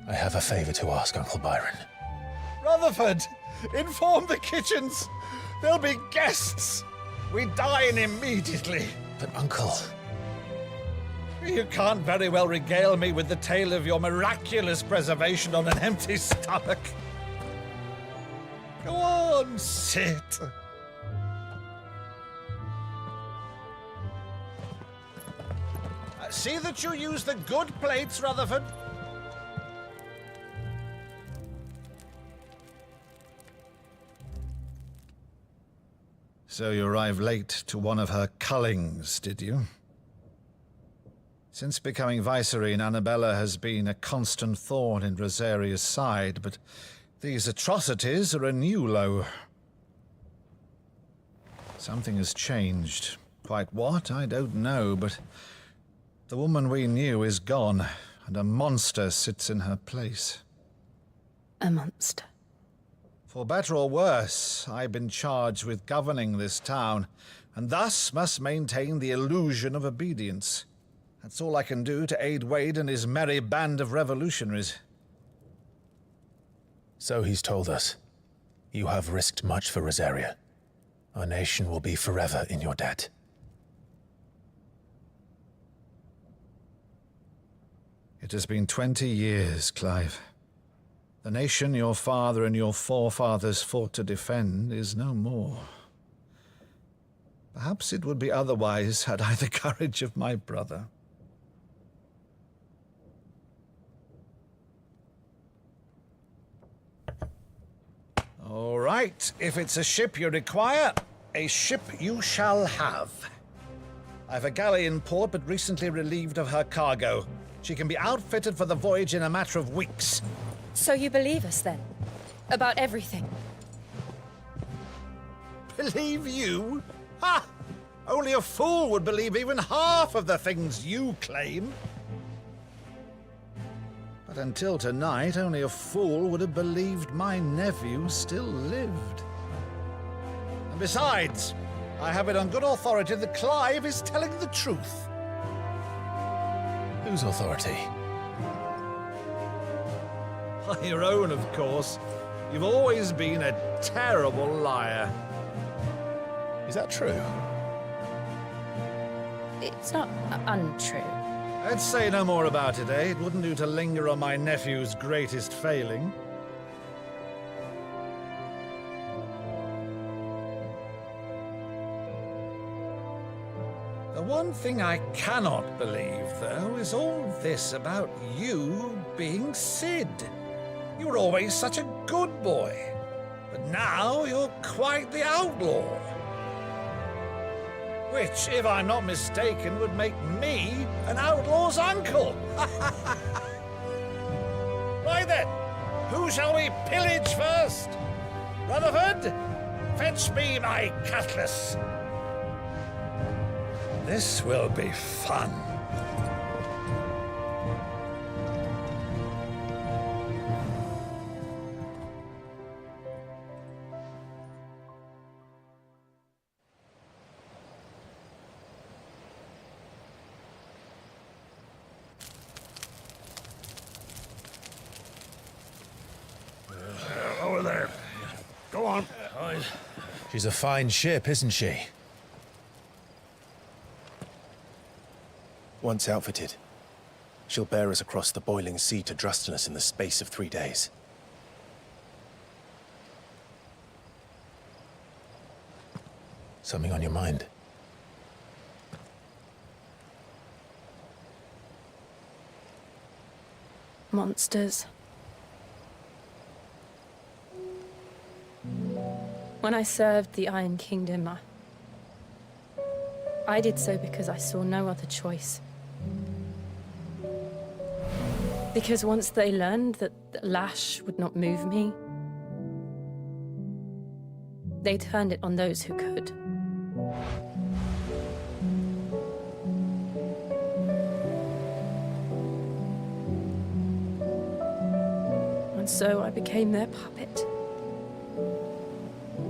I have a favor to ask, Uncle Byron.
Rutherford, inform the kitchens. There'll be guests. We dine immediately.
But, Uncle...
You can't very well regale me with the tale of your miraculous preservation on an empty stomach. Go on, sit. See that you use the good plates, Rutherford. So you arrived late to one of her cullings, did you? Since becoming Vicereine, Annabella has been a constant thorn in Rosaria's side, but these atrocities are a new low. Something has changed. Quite what, I don't know, but the woman we knew is gone, and a monster sits in her place.
A monster?
For better or worse, I've been charged with governing this town, and thus must maintain the illusion of obedience. That's all I can do to aid Wade and his merry band of revolutionaries.
So he's told us. You have risked much for Rosaria. Our nation will be forever in your debt.
It has been 20 years, Clive. The nation your father and your forefathers fought to defend is no more. Perhaps it would be otherwise had I the courage of my brother. All right, if it's a ship you require, a ship you shall have. I've a galley in port, but recently relieved of her cargo. She can be outfitted for the voyage in a matter of weeks.
So you believe us, then? About everything?
Believe you? Ha! Only a fool would believe even half of the things you claim. But until tonight, only a fool would have believed my nephew still lived. And besides, I have it on good authority that Clive is telling the truth.
Whose authority?
Your own, of course. You've always been a terrible liar.
Is that true?
It's not untrue.
Let's say no more about it, eh? It wouldn't do to linger on my nephew's greatest failing. There One thing I cannot believe, though, is all this about you being Sid. You were always such a good boy, but now you're quite the outlaw. Which, if I'm not mistaken, would make me an outlaw's uncle. Right then, who shall we pillage first? Rutherford, fetch me my cutlass. This will be fun.
Over there. Go on.
She's a fine ship, isn't she?
Once outfitted, she'll bear us across the boiling sea to Drustinus in the space of 3 days.
Something on your mind?
Monsters. When I served the Iron Kingdom, I did so because I saw no other choice. Because once they learned that the lash would not move me, they turned it on those who could. And so I became their puppet.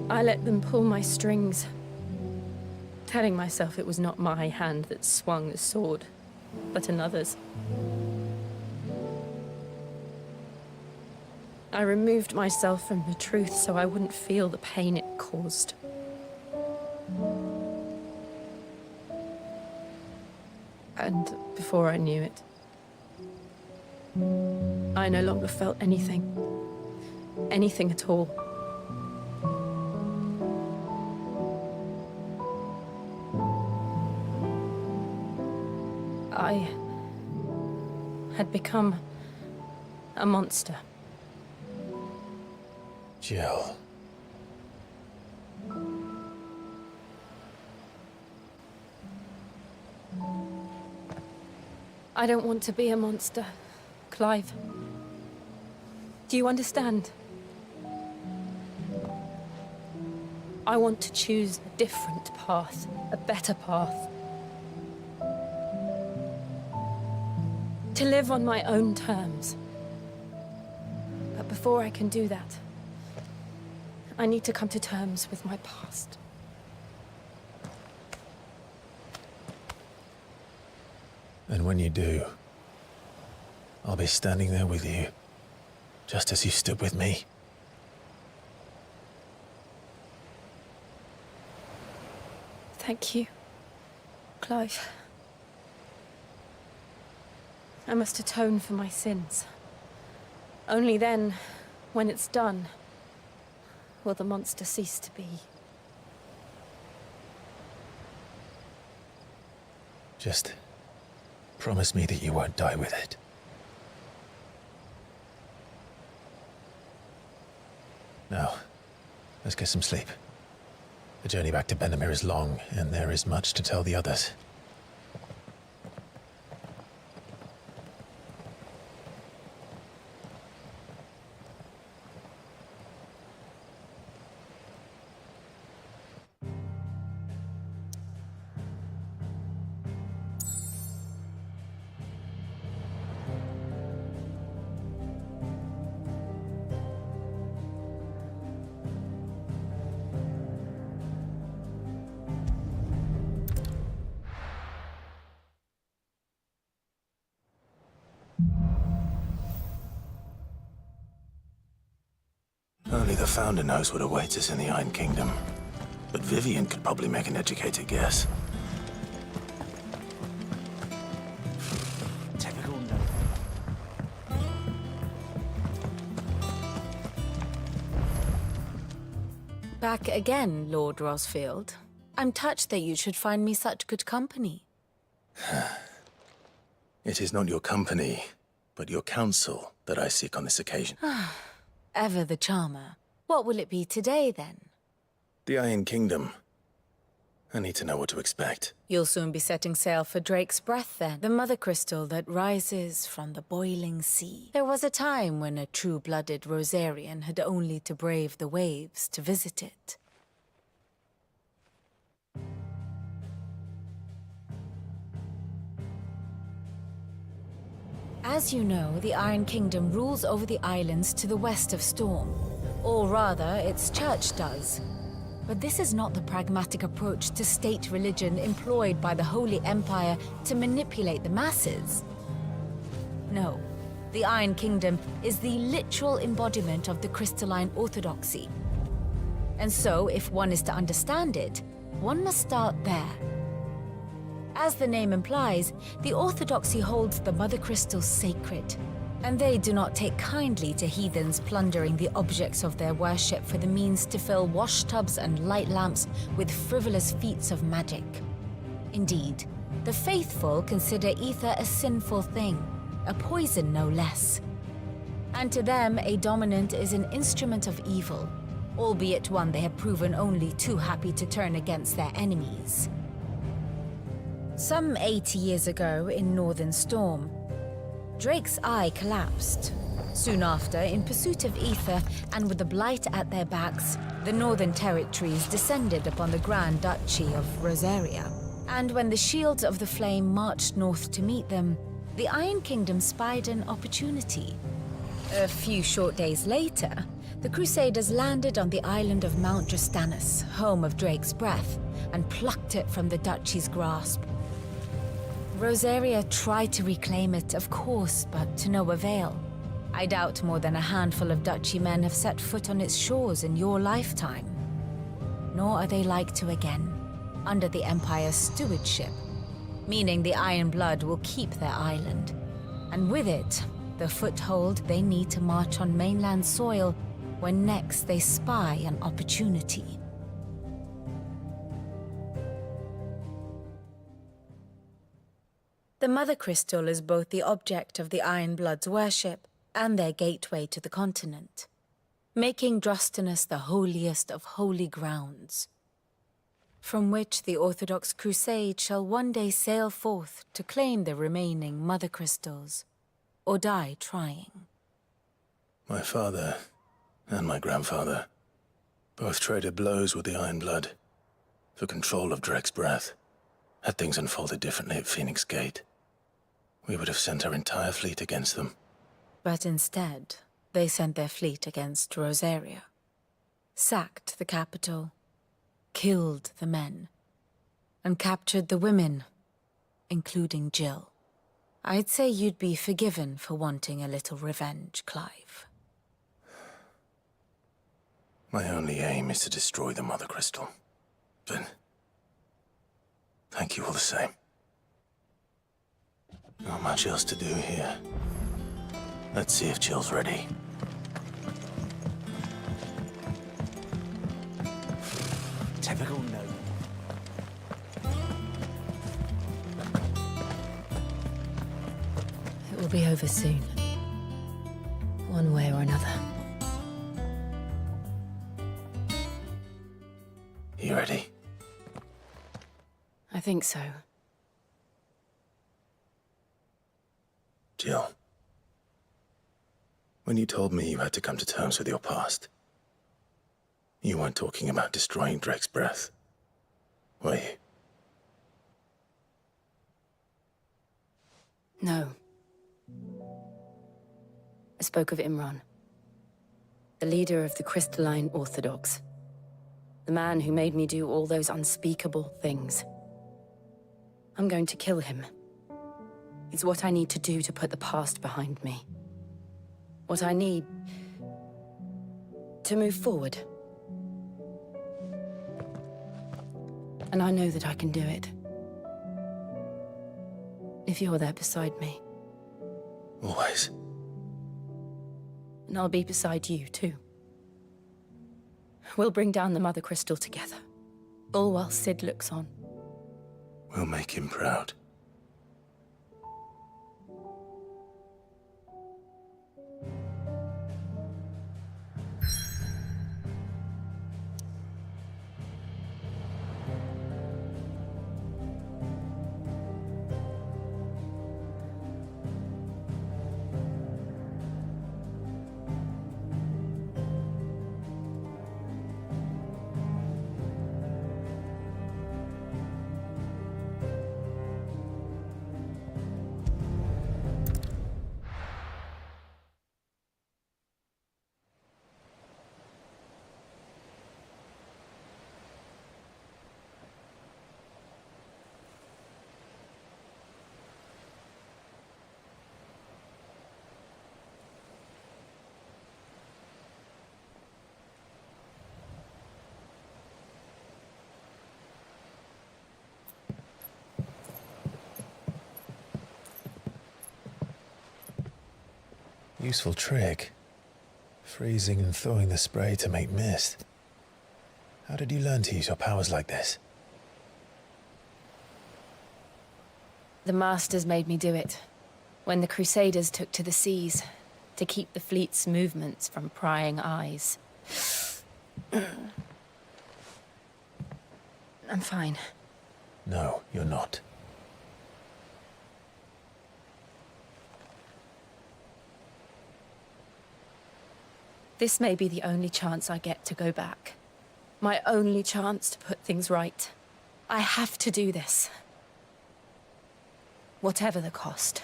I let them pull my strings, telling myself it was not my hand that swung the sword, but another's. I removed myself from the truth so I wouldn't feel the pain it caused. And before I knew it, I no longer felt anything. Anything at all. I had become a monster.
Jill.
I don't want to be a monster, Clive. Do you understand? I want to choose a different path, a better path. To live on my own terms. But before I can do that, I need to come to terms with my past.
And when you do, I'll be standing there with you, just as you stood with me.
Thank you, Clive. I must atone for my sins. Only then, when it's done, will the monster cease to be.
Just promise me that you won't die with it. Now, let's get some sleep. The journey back to Benamir is long, and there is much to tell the others.
Only the Founder knows what awaits us in the Iron Kingdom. But Vivian could probably make an educated guess.
Back again, Lord Rosfield. I'm touched that you should find me such good company.
It is not your company, but your counsel that I seek on this occasion.
Ever the charmer. What will it be today, then?
The Iron Kingdom. I need to know what to expect.
You'll soon be setting sail for Drake's Breath, then. The mother crystal that rises from the boiling sea. There was a time when a true-blooded Rosarian had only to brave the waves to visit it. As you know, the Iron Kingdom rules over the islands to the west of Storm. Or rather, its church does. But this is not the pragmatic approach to state religion employed by the Holy Empire to manipulate the masses. No, the Iron Kingdom is the literal embodiment of the crystalline orthodoxy. And so, if one is to understand it, one must start there. As the name implies, the orthodoxy holds the Mother Crystals sacred. And they do not take kindly to heathens plundering the objects of their worship for the means to fill washtubs and light lamps with frivolous feats of magic. Indeed, the faithful consider ether a sinful thing, a poison no less. And to them, a dominant is an instrument of evil, albeit one they have proven only too happy to turn against their enemies. Some 80 years ago in Northern Storm, Drake's eye collapsed. Soon after, in pursuit of ether and with the blight at their backs, the Northern Territories descended upon the Grand Duchy of Rosaria. And when the Shields of the Flame marched north to meet them, the Iron Kingdom spied an opportunity. A few short days later, the Crusaders landed on the island of Mount Drastanus, home of Drake's Breath, and plucked it from the Duchy's grasp. Rosaria tried to reclaim it, of course, but to no avail. I doubt more than a handful of Duchy men have set foot on its shores in your lifetime. Nor are they like to again, under the Empire's stewardship, meaning the Iron Blood will keep their island, and with it, the foothold they need to march on mainland soil when next they spy an opportunity. The Mother Crystal is both the object of the Iron Blood's worship and their gateway to the continent, making Drastanus the holiest of holy grounds, from which the Orthodox Crusade shall one day sail forth to claim the remaining Mother Crystals, or die trying.
My father and my grandfather both traded blows with the Iron Blood for control of Drake's Breath. Had things unfolded differently at Phoenix Gate, we would have sent our entire fleet against them.
But instead, they sent their fleet against Rosaria, sacked the capital, killed the men, and captured the women, including Jill. I'd say you'd be forgiven for wanting a little revenge, Clive.
My only aim is to destroy the Mother Crystal. But thank you all the same. Not much else to do here. Let's see if Jill's ready.
Typical no.
It will be over soon. One way or another.
You ready?
I think so.
Jill, when you told me you had to come to terms with your past, you weren't talking about destroying Drake's Breath, were you?
No. I spoke of Imran, the leader of the Crystalline Orthodox. The man who made me do all those unspeakable things. I'm going to kill him. It's what I need to do to put the past behind me. What I need to move forward. And I know that I can do it. If you're there beside me.
Always.
And I'll be beside you, too. We'll bring down the Mother Crystal together. All while Sid looks on.
We'll make him proud.
Useful trick. Freezing and thawing the spray to make mist. How did you learn to use your powers like this?
The Masters made me do it. When the Crusaders took to the seas, to keep the fleet's movements from prying eyes. I'm fine.
No, you're not.
This may be the only chance I get to go back. My only chance to put things right. I have to do this. Whatever the cost.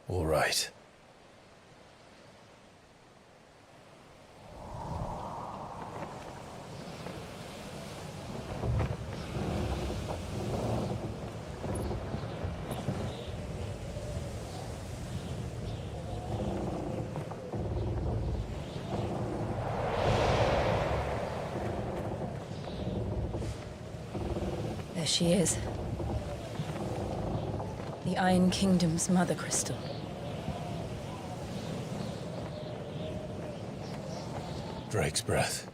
All right.
There she is. The Iron Kingdom's Mother Crystal.
Drake's breath.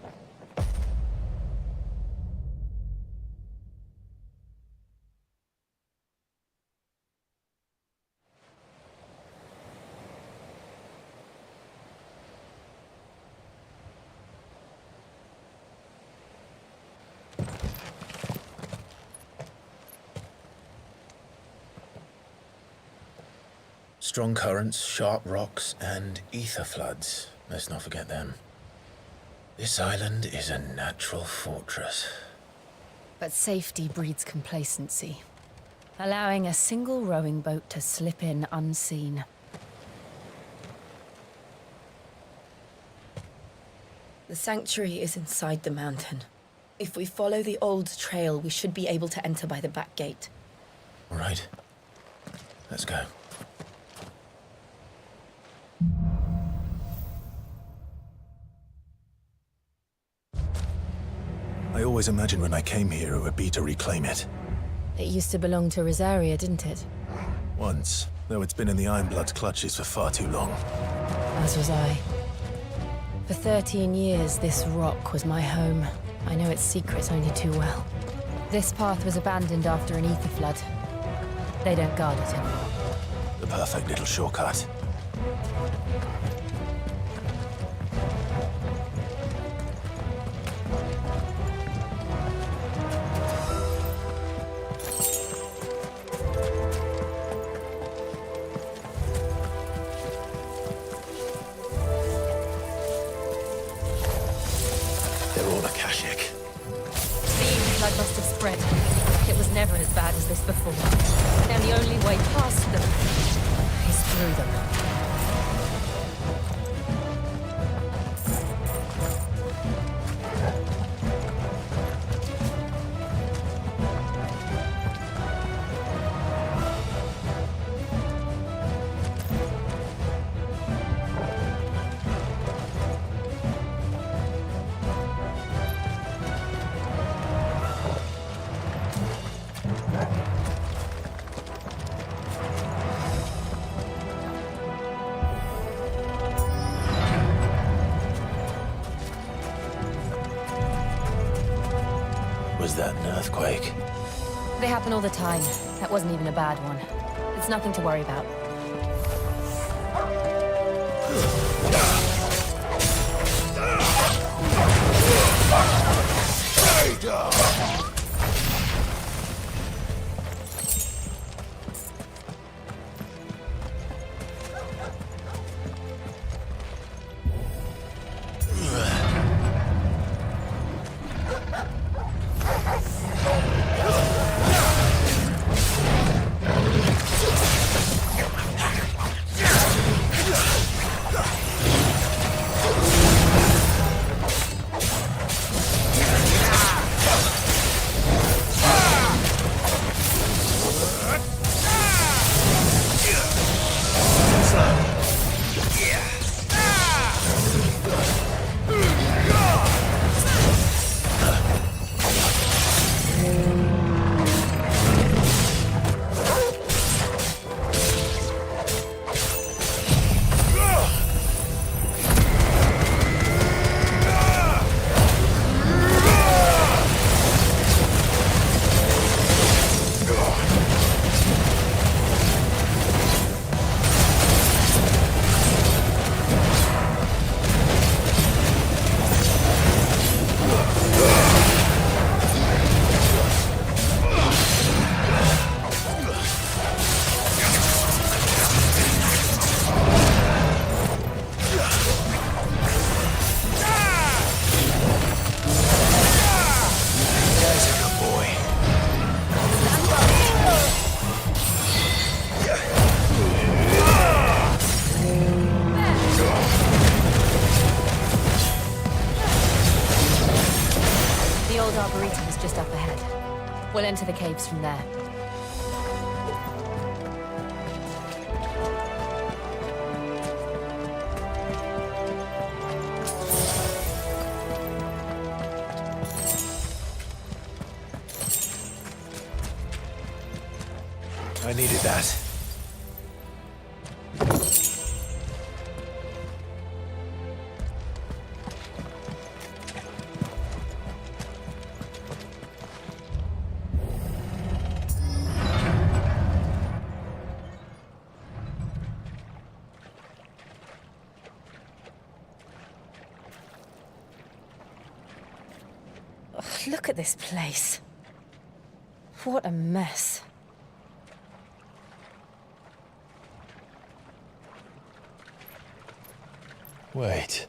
Strong currents, sharp rocks, and ether floods. Let's not forget them. This island is a natural fortress.
But safety breeds complacency, allowing a single rowing boat to slip in unseen. The sanctuary is inside the mountain. If we follow the old trail, we should be able to enter by the back gate.
All right. Let's go. I always imagined when I came here it would be to reclaim it.
It used to belong to Rosaria, didn't it?
Once, though it's been in the Ironblood's clutches for far too long.
As was I. For 13 years, this rock was my home. I know its secrets only too well. This path was abandoned after an ether flood. They don't guard it anymore.
The perfect little shortcut.
Must have spread. It was never as bad as this before. Then the only way past them is through them.
Was that an earthquake?
They happen all the time. That wasn't even a bad one. It's nothing to worry about.
We'll enter the caves from there.
I needed that.
Ugh, look at this place. What a mess.
Wait.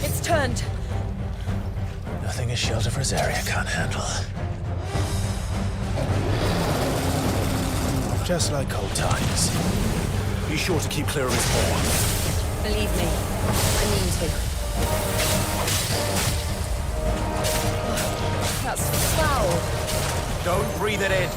It's turned.
Nothing a shelter for Zaria can't handle. Just like old times. Be sure to keep clear of his paw.
Believe me, I mean to. That's foul.
Don't breathe it in.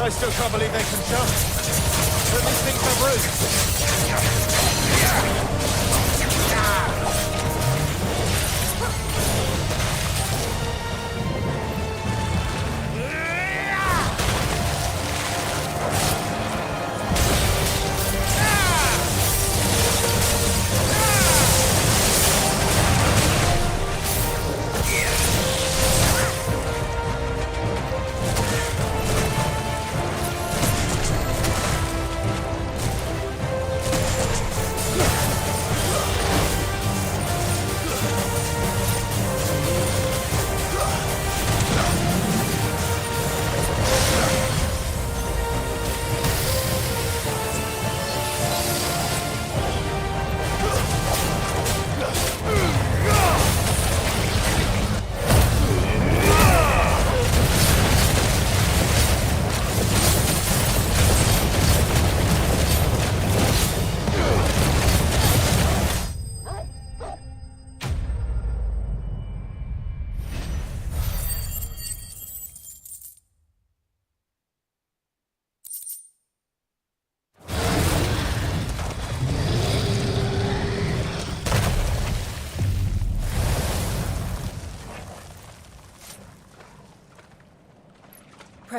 I still can't believe they can jump. But these things are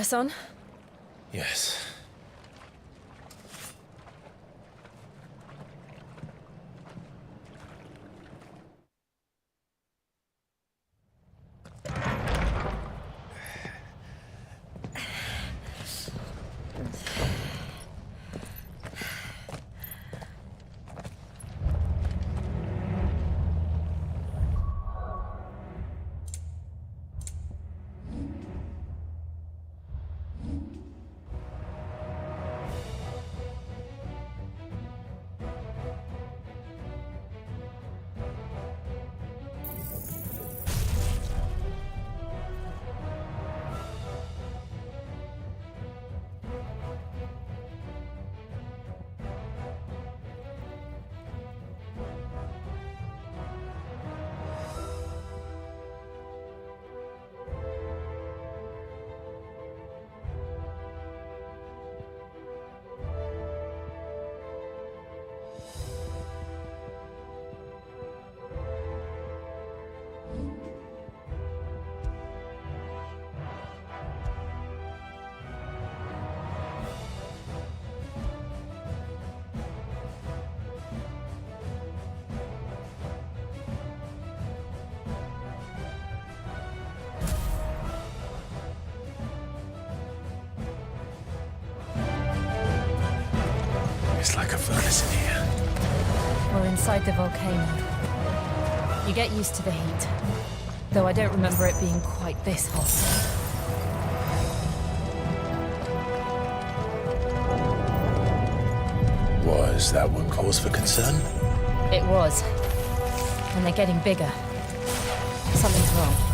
press on?
Yes. It's like a furnace in here.
We're inside the volcano. You get used to the heat. Though I don't remember it being quite this hot.
Was that one cause for concern?
It was. And they're getting bigger. Something's wrong.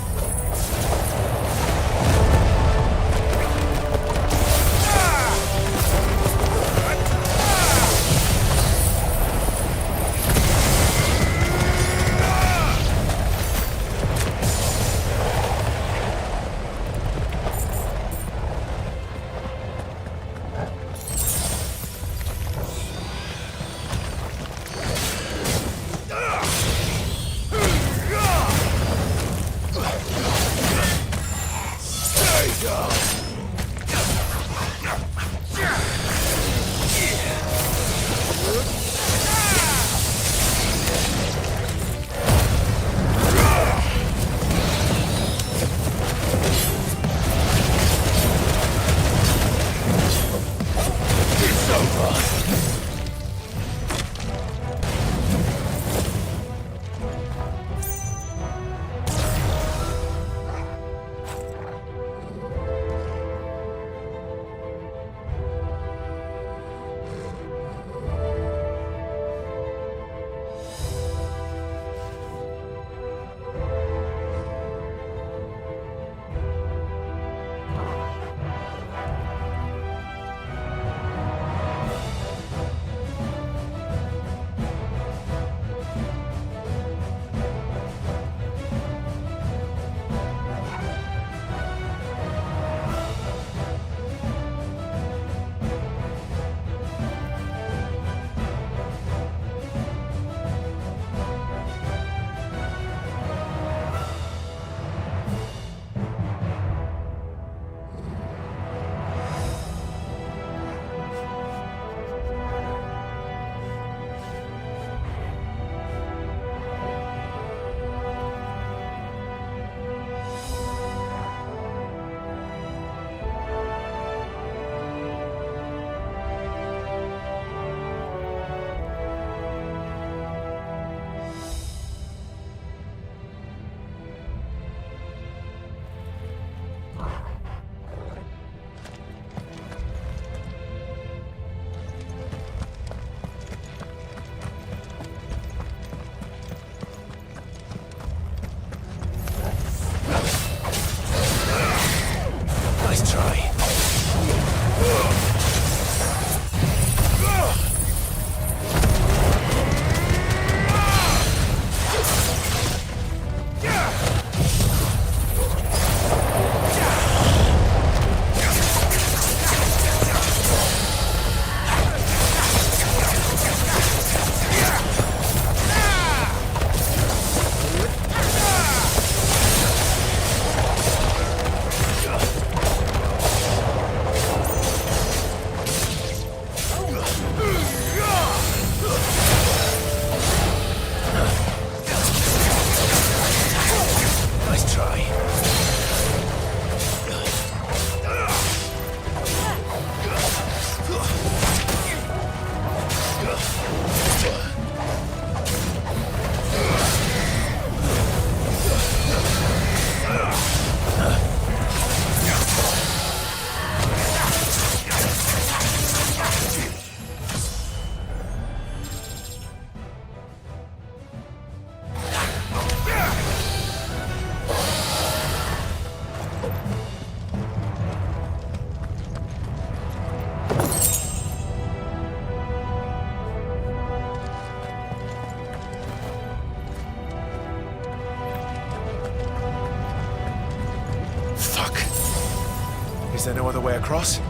there no other way across?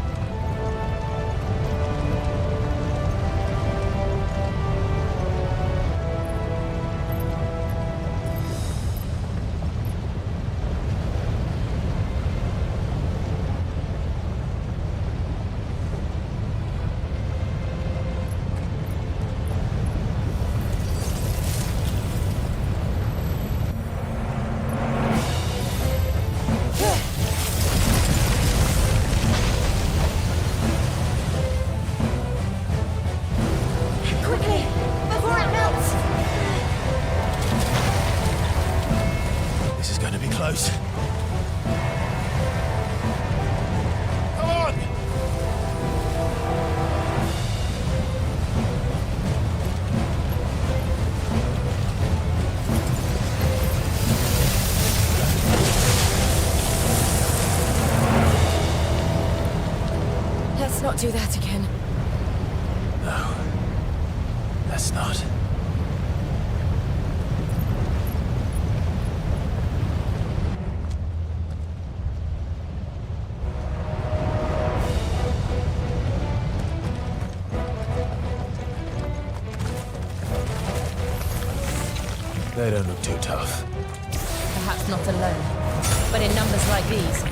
Quickly, before it melts!
This is going to be close. Come on!
Let's not do that again.
No. Let's not. They don't look too tough.
Perhaps not alone, but in numbers like these.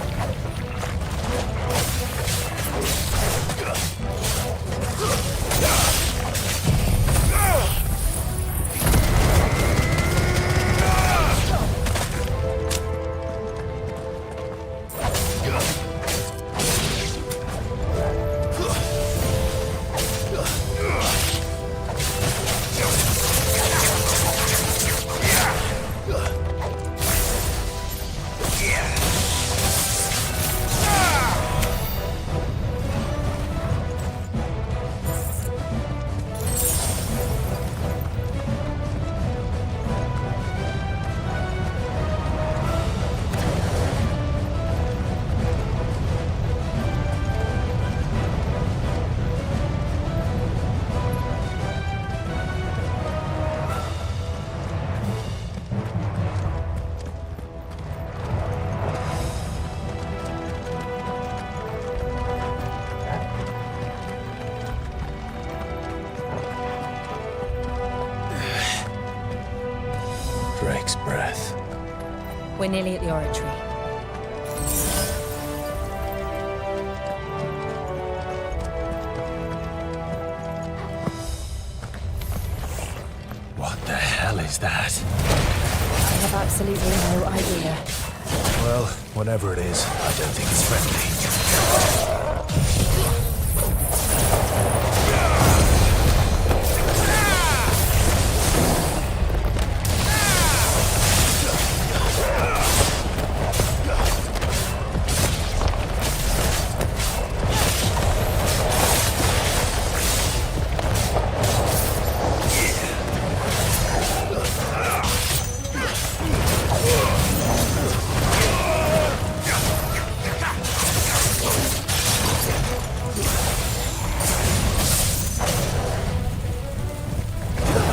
Drake's breath.
We're nearly at the oratory.
What the hell is that?
I have absolutely no idea.
Well, whatever it is, I don't think it's friendly.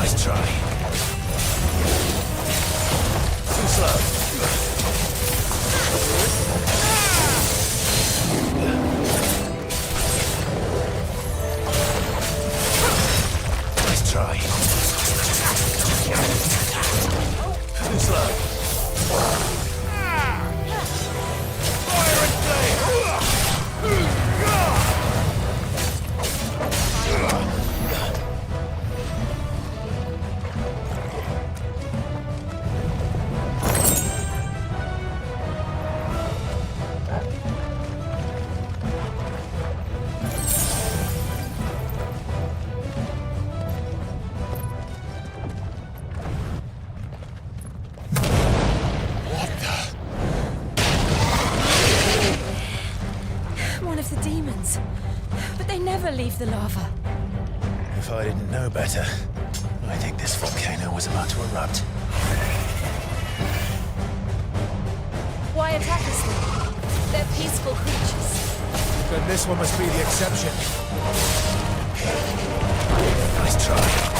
Nice try. Too slow. Nice try. Too slow. Fire and flame!
One of the demons. But they never leave the lava.
If I didn't know better, I think this volcano was about to erupt.
Why attack us then? They're peaceful creatures.
Then this one must be the exception.
Nice try.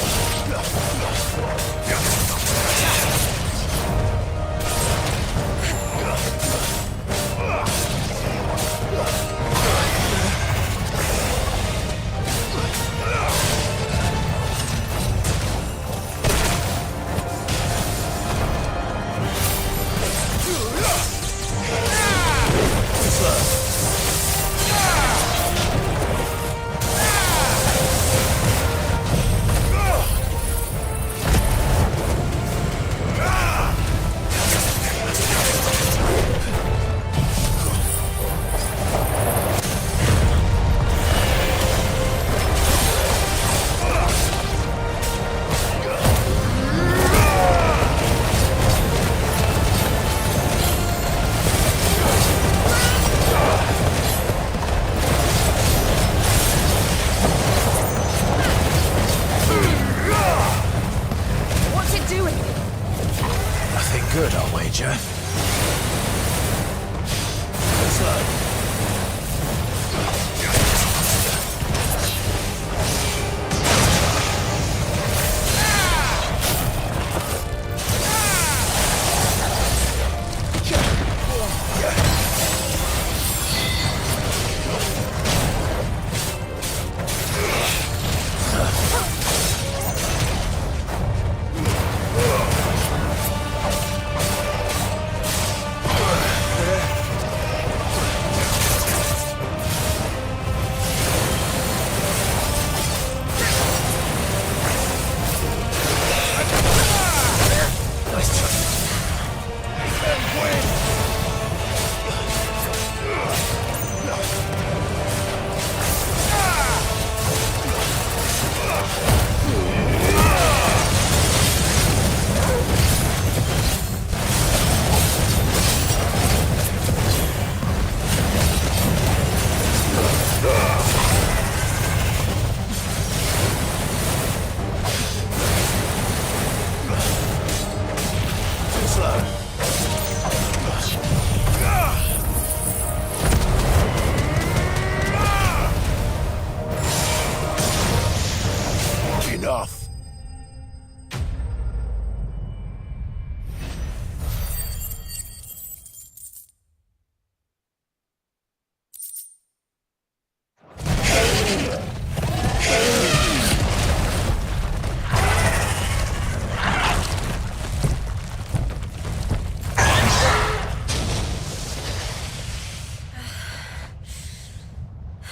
doing?
Nothing good, I'll wager. Slow.
Enough.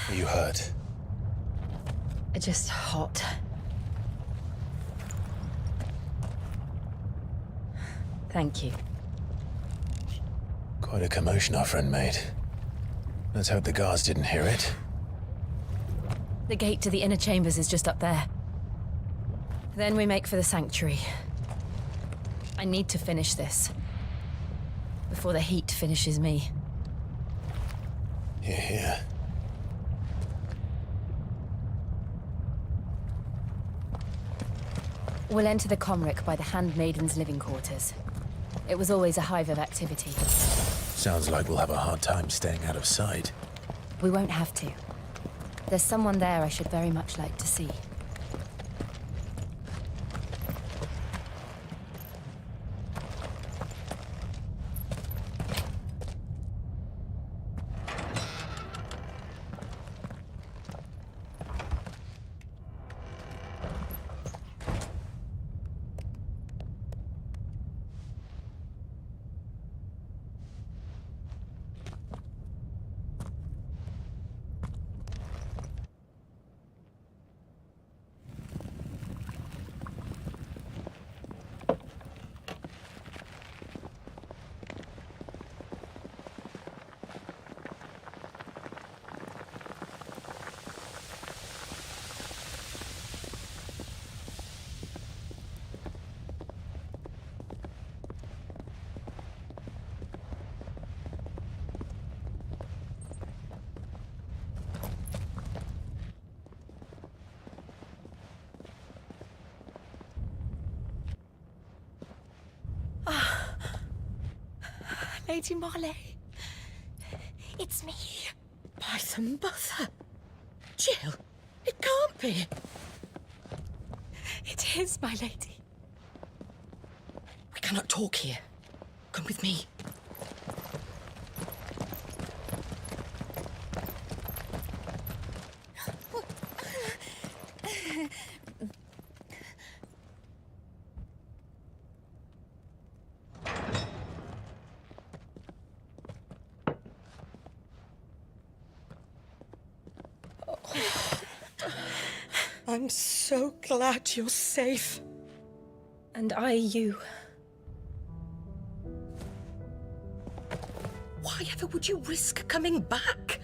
Are you hurt?
Just hot. Thank you.
Quite a commotion our friend made. Let's hope the guards didn't hear it.
The gate to the inner chambers is just up there. Then we make for the sanctuary. I need to finish this. Before the heat finishes me.
Here.
We'll enter the Comric by the Handmaiden's living quarters. It was always a hive of activity.
Sounds like we'll have a hard time staying out of sight.
We won't have to. There's someone there I should very much like to see.
Lady Marley. It's me. By the mother. Jill, it can't be. It is, my lady. We cannot talk here. Come with me. I'm so glad you're safe.
And you.
Why ever would you risk coming back?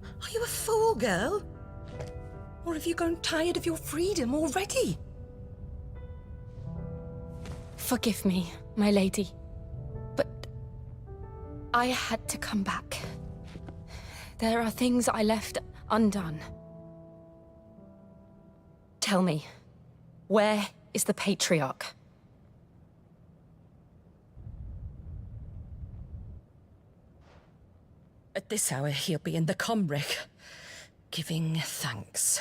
Are you a fool, girl? Or have you grown tired of your freedom already?
Forgive me, my lady. But I had to come back. There are things I left undone. Tell me, where is the Patriarch?
At this hour, he'll be in the Comric, giving thanks.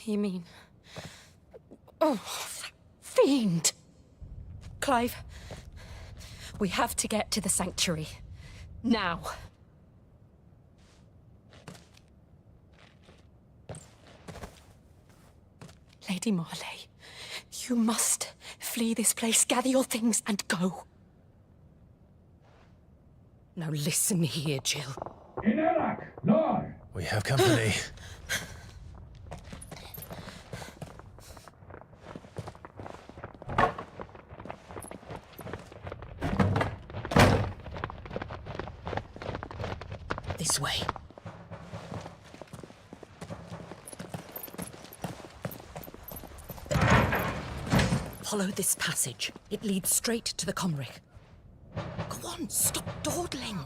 You mean... Oh, that fiend! Clive, we have to get to the sanctuary. Now. Lady Marley, you must flee this place, gather your things, and go.
Now listen here, Jill.
We have company.
This way. Follow this passage. It leads straight to the Comric. Go on, stop dawdling.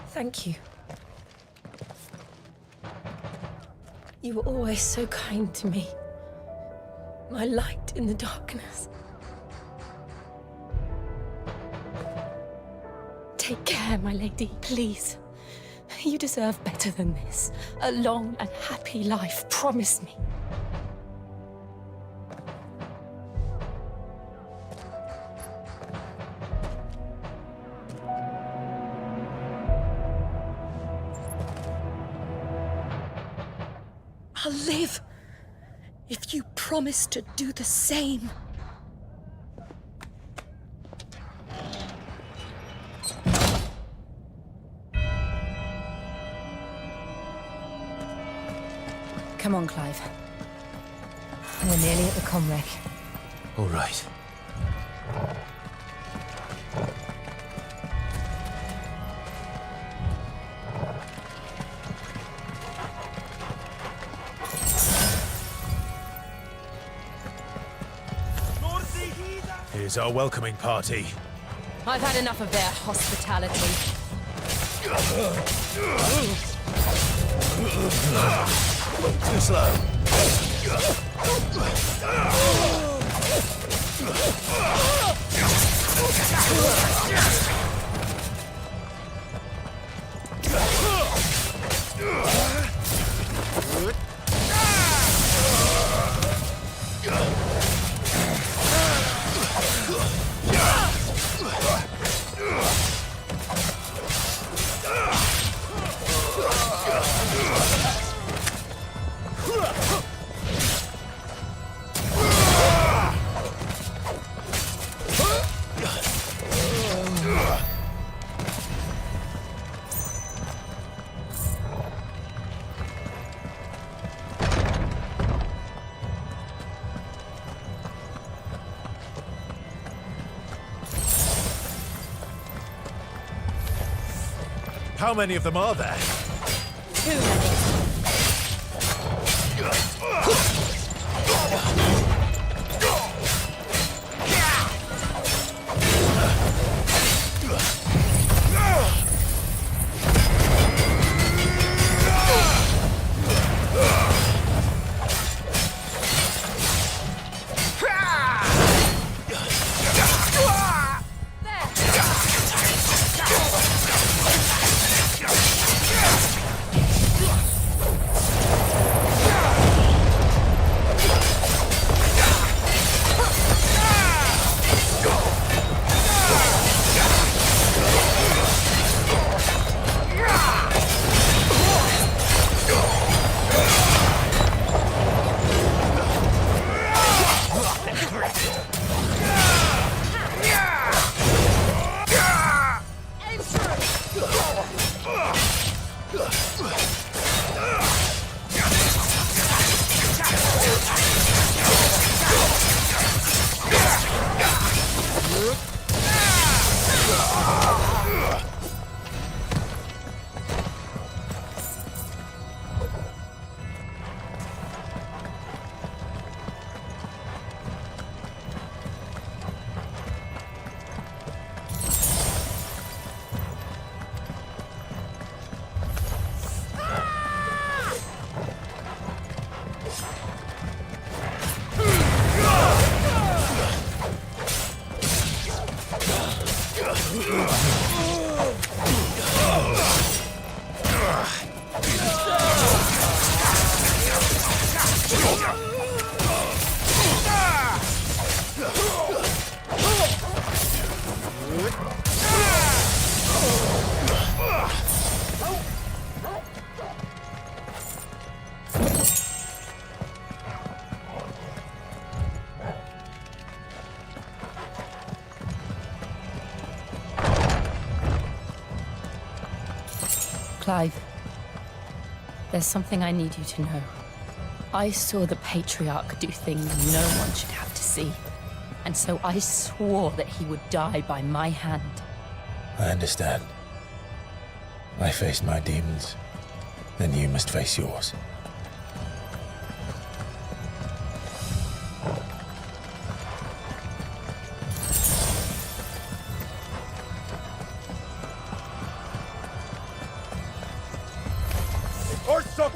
Thank you. You were always so kind to me. My light in the darkness. Take care, my lady, please. You deserve better than this. A long and happy life, promise me.
I'll live if you promise to do the same.
Come on, Clive. We're nearly at the Comric.
All right. Here's our welcoming party.
I've had enough of their hospitality.
Too slow. How many of them are there?
Too many. Clive, there's something I need you to know. I saw the Patriarch do things no one should have to see. And so I swore that he would die by my hand.
I understand. I faced my demons. Then you must face yours.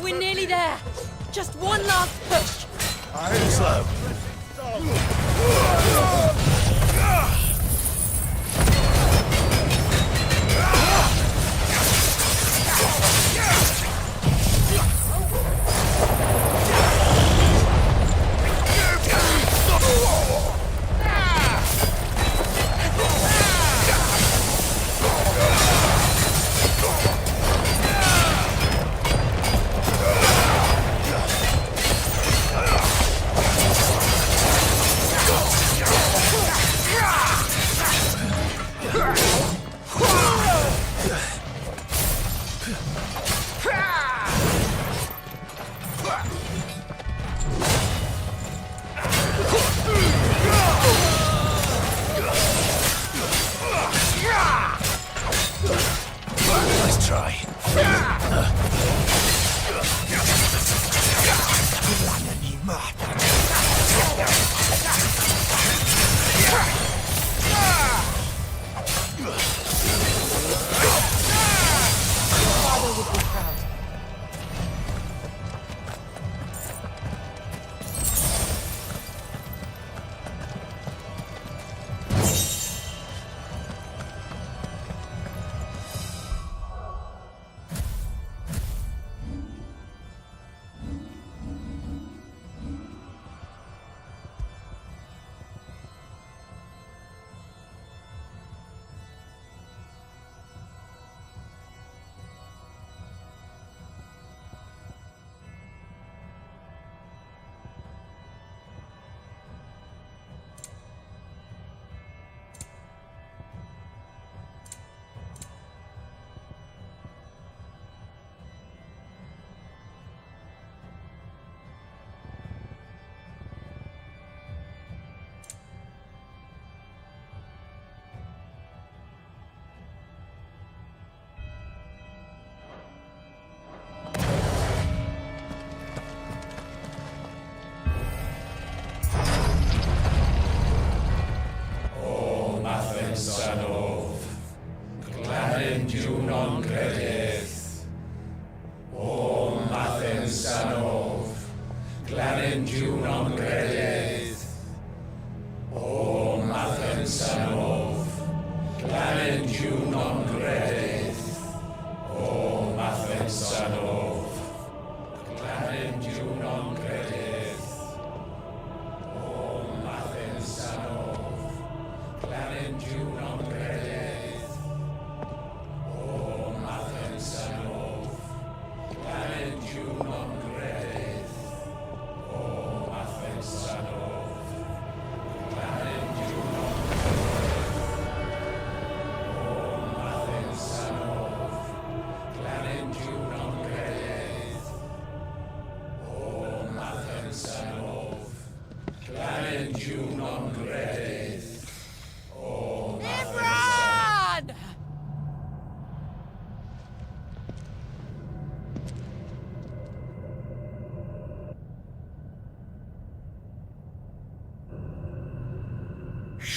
We're nearly there. Just one last push.
Slow. Nice try.
Father would be proud.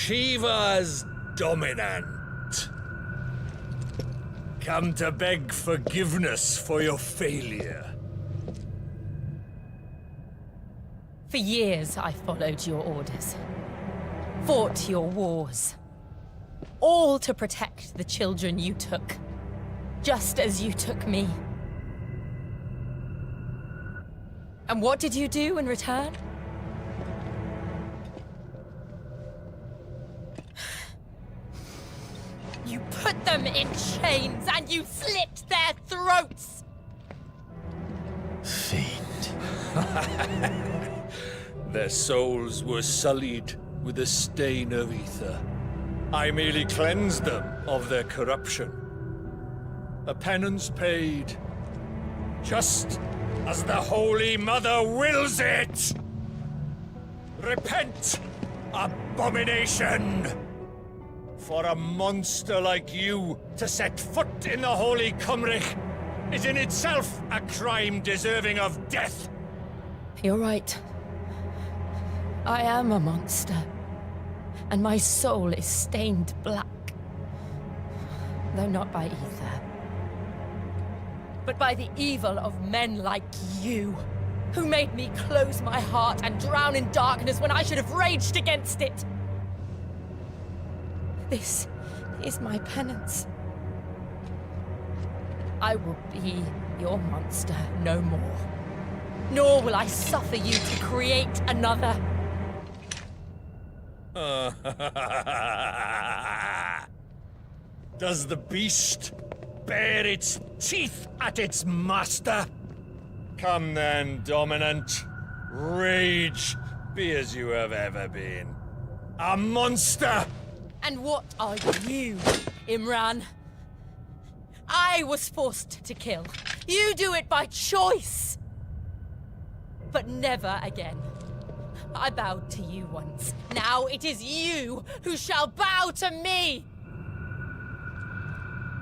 Shiva's dominant. Come to beg forgiveness for your failure.
For years, I followed your orders. Fought your wars. All to protect the children you took. Just as you took me. And what did you do in return? You put them in chains and you slit their throats!
Fiend.
Their souls were sullied with the stain of ether. I merely cleansed them of their corruption.
the penance paid. Just as the Holy Mother wills it! Repent, abomination! For a monster like you to set foot in the Holy Cymric is in itself a crime deserving of death.
You're right. I am a monster. And my soul is stained black. Though not by ether. But by the evil of men like you, who made me close my heart and drown in darkness when I should have raged against it. This is my penance. I will be your monster no more. Nor will I suffer you to create another.
Does the beast bare its teeth at its master? Come then, Dominant. Rage, be as you have ever been. A monster!
And what are you, Imran? I was forced to kill. You do it by choice. But never again. I bowed to you once. Now it is you who shall bow to me!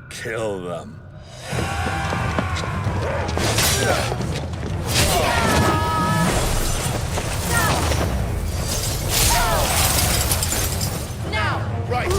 Kill them.
Now!
Right!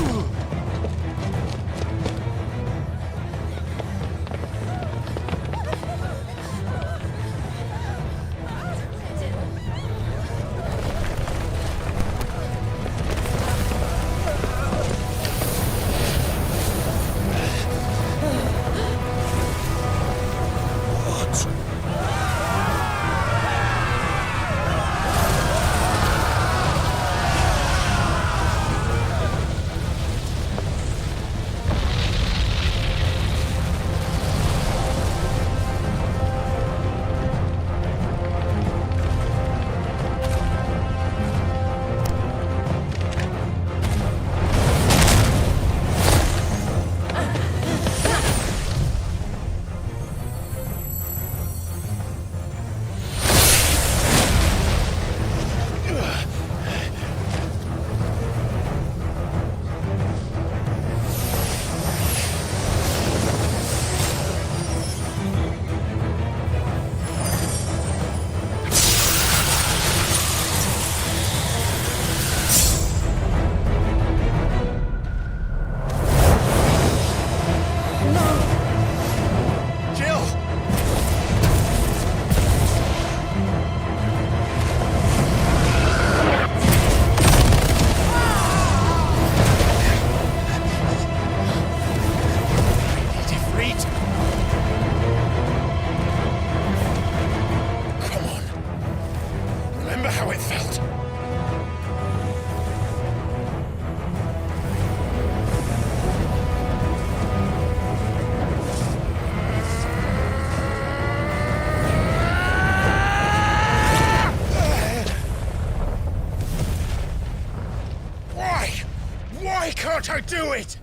Why can't I do it?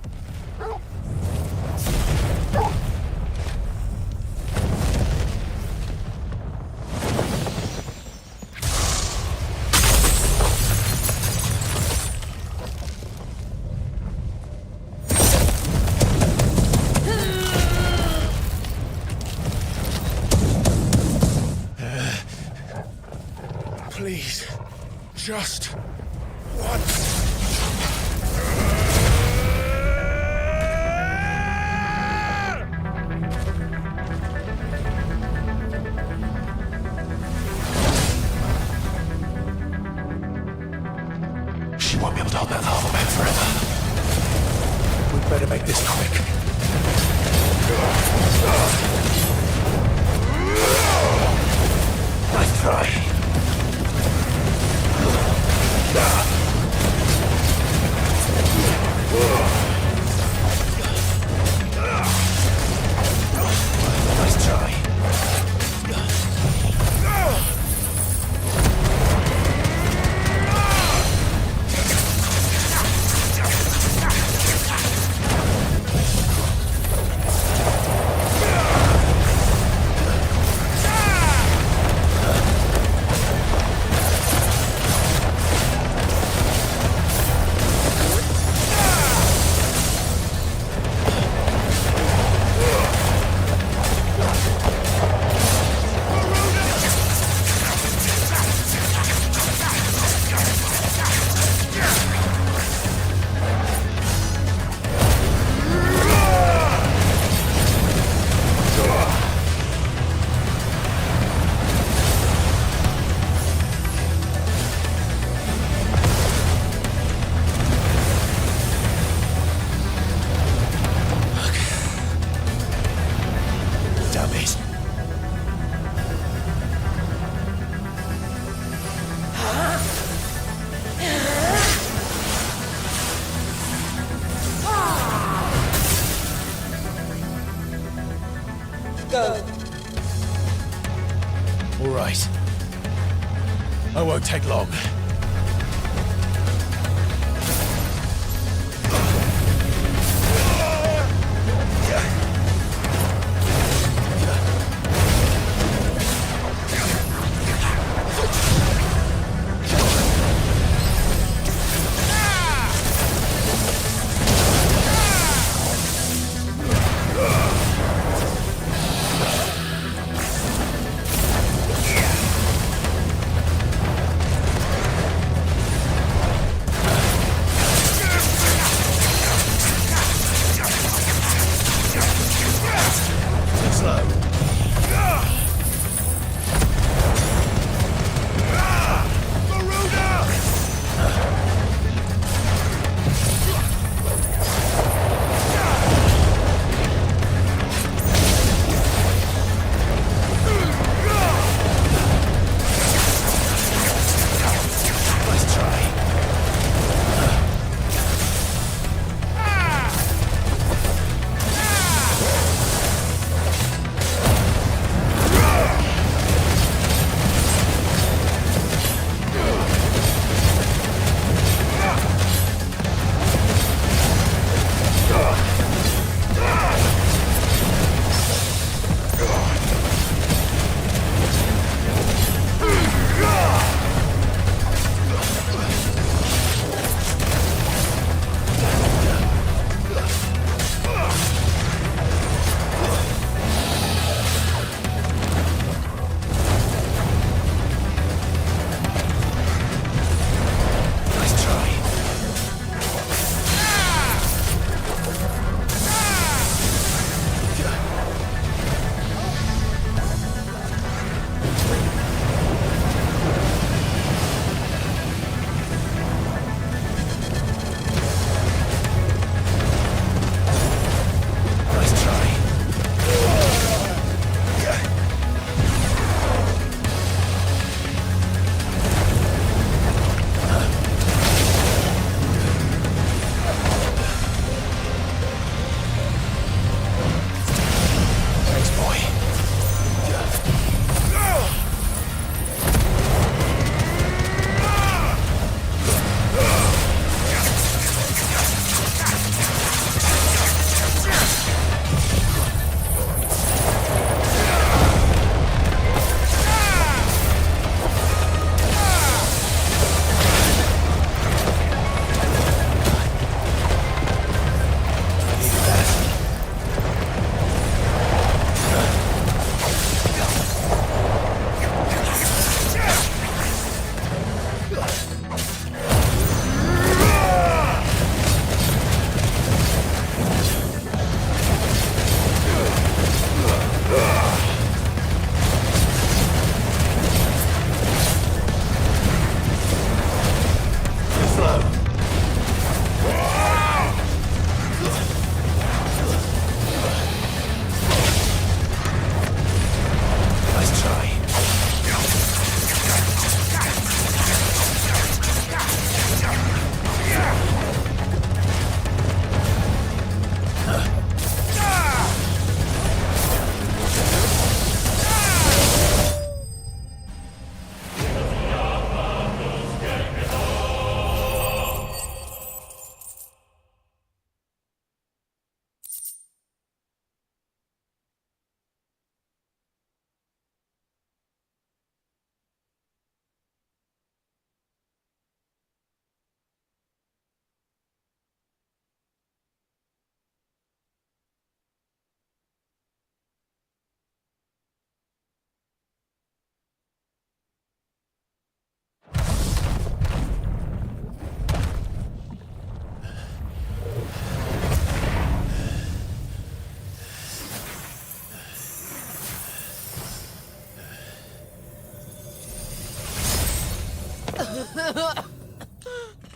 Please, just once.
She won't be able to hold that lava back forever. We'd better make this quick. Nice try. Nice try.
right. I won't take long.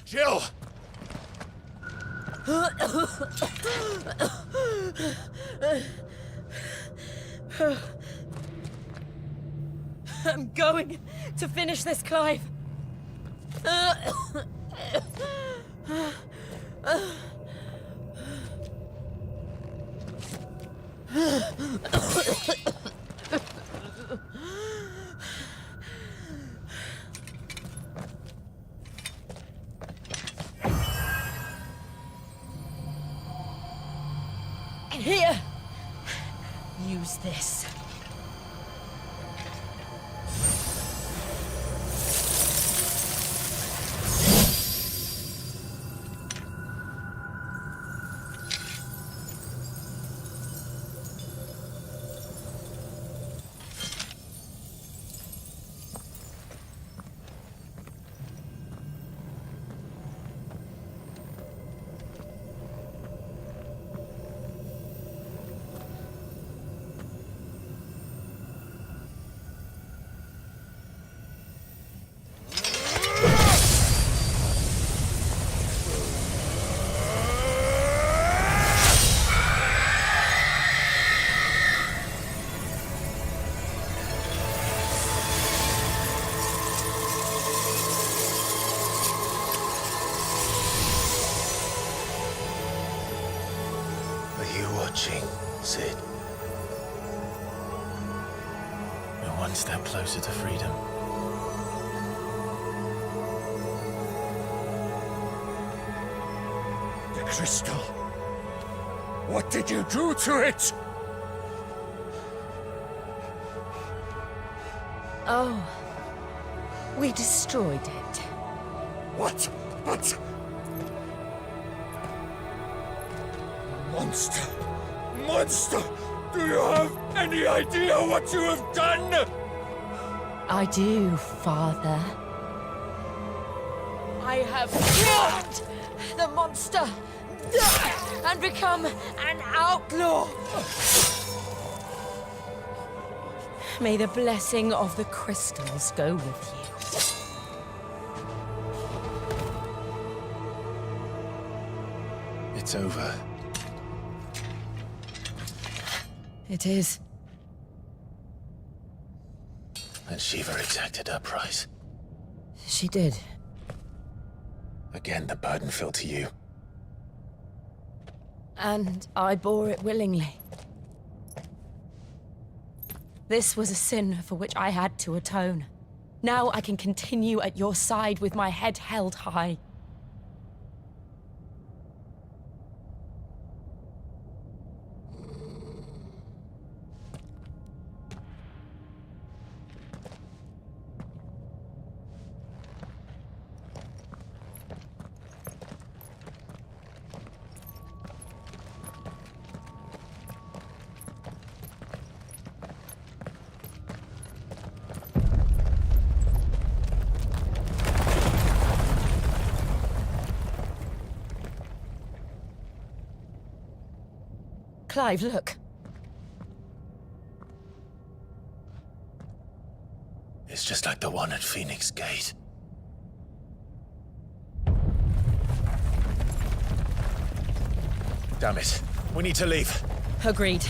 Jill!
I'm going to finish this, Clive. Here! Use this.
Sid. We're one step closer to freedom.
The crystal. What did you do to it?
Oh, we destroyed it.
What? But... Monster! Monster! Do you have any idea what you have done?
I do, Father.
I have killed the monster and become an outlaw.
May the blessing of the crystals go with you.
It's over.
It is.
And Shiva exacted her price.
She did.
Again, the burden fell to you.
And I bore it willingly. This was a sin for which I had to atone. Now I can continue at your side with my head held high. Clive, look.
It's just like the one at Phoenix Gate. Damn it. We need to leave.
Agreed.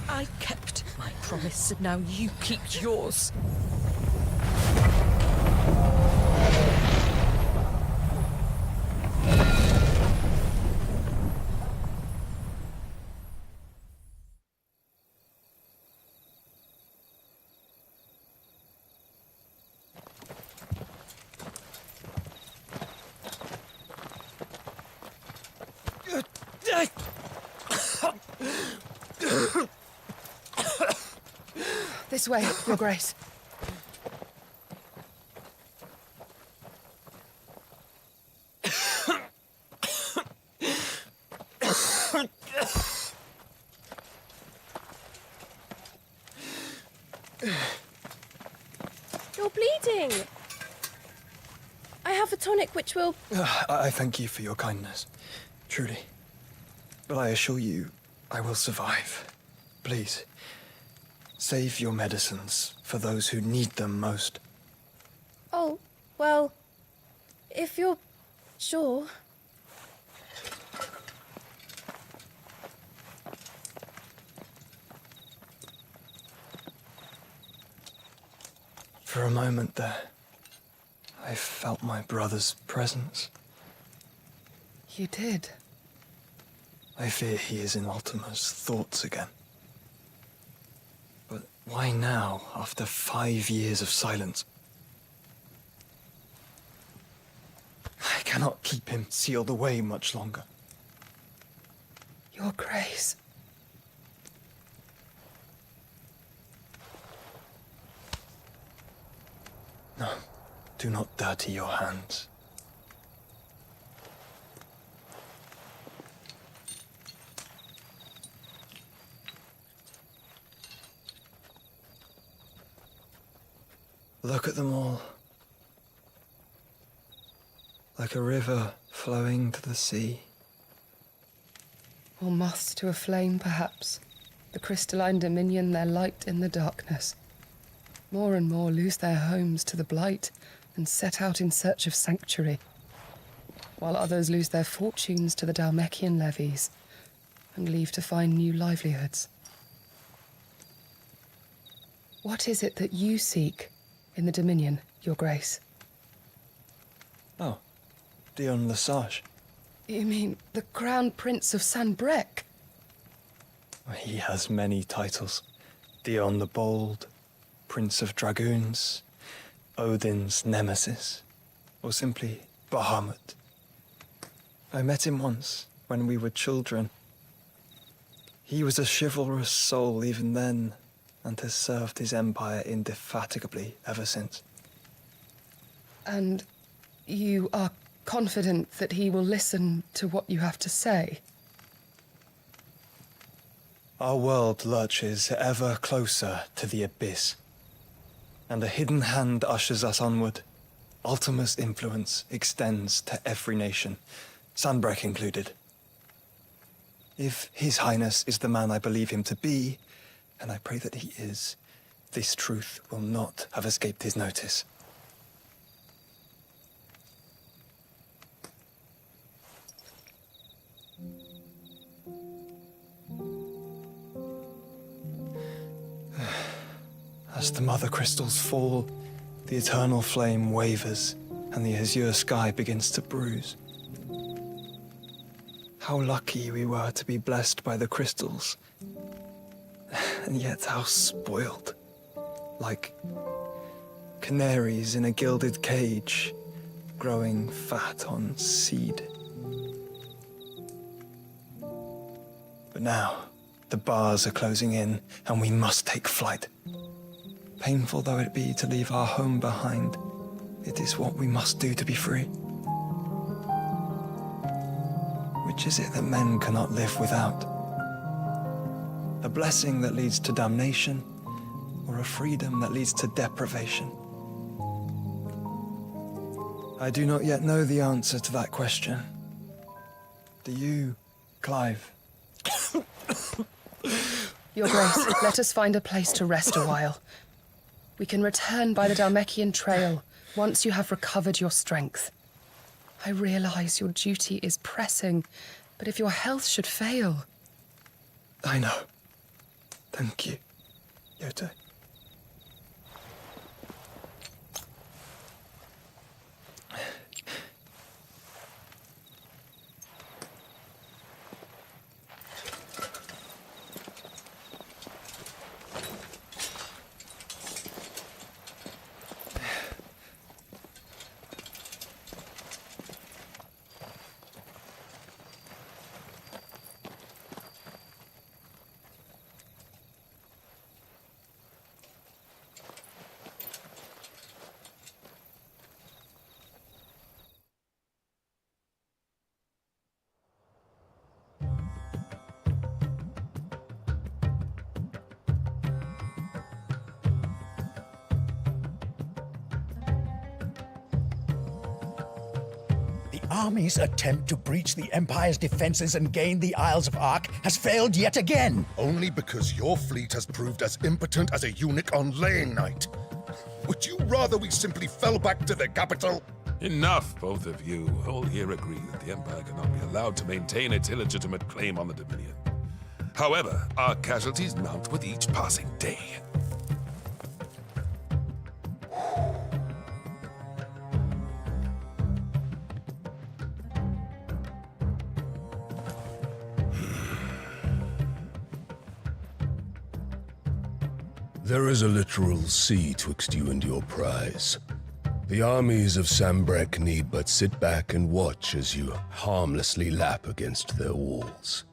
I kept my promise, and now you keep yours.
This way, Your Grace.
You're bleeding. I have a tonic which will...
I thank you for your kindness, truly. But I assure you, I will survive. Please, Save your medicines for those who need them most.
Oh, well, if you're sure.
For a moment there, I felt my brother's presence.
You did?
I fear he is in Ultima's thoughts again. But why now, after 5 years of silence? I cannot keep him sealed away much longer.
Your Grace.
No, do not dirty your hands. Look at them all. Like a river flowing to the sea.
Or moths to a flame, perhaps. The crystalline dominion, their light in the darkness. More and more lose their homes to the blight and set out in search of sanctuary, while others lose their fortunes to the Dhalmekian levies and leave to find new livelihoods. What is it that you seek in the Dominion, Your Grace?
Oh, Dion Lesage.
You mean the Crown Prince of Sanbrec?
He has many titles. Dion the Bold, Prince of Dragoons, Odin's Nemesis, or simply Bahamut. I met him once, when we were children. He was a chivalrous soul even then, and has served his empire indefatigably ever since.
And you are confident that he will listen to what you have to say?
Our world lurches ever closer to the abyss, and a hidden hand ushers us onward. Ultima's influence extends to every nation, Sanbrec included. If His Highness is the man I believe him to be, and I pray that he is, this truth will not have escaped his notice. As the mother crystals fall, the eternal flame wavers, and the azure sky begins to bruise. How lucky we were to be blessed by the crystals, and yet how spoiled. Like canaries in a gilded cage, growing fat on seed. But now, the bars are closing in, and we must take flight. Painful though it be to leave our home behind, it is what we must do to be free. Which is it that men cannot live without? A blessing that leads to damnation, or a freedom that leads to deprivation? I do not yet know the answer to that question. Do you, Clive?
Your Grace, let us find a place to rest a while. We can return by the Dhalmekian trail once you have recovered your strength. I realize your duty is pressing, but if your health should fail...
I know. Thank you, Yote.
army's attempt to breach the Empire's defenses and gain the Isles of Ark has failed yet again.
Only because your fleet has proved as impotent as a eunuch on laying night. Would you rather we simply fell back to the capital?
Enough, both of you. All here agree that the Empire cannot be allowed to maintain its illegitimate claim on the Dominion. However, our casualties mount with each passing day.
There is a literal sea twixt you and your prize. The armies of Sambrek need but sit back and watch as you harmlessly lap against their walls.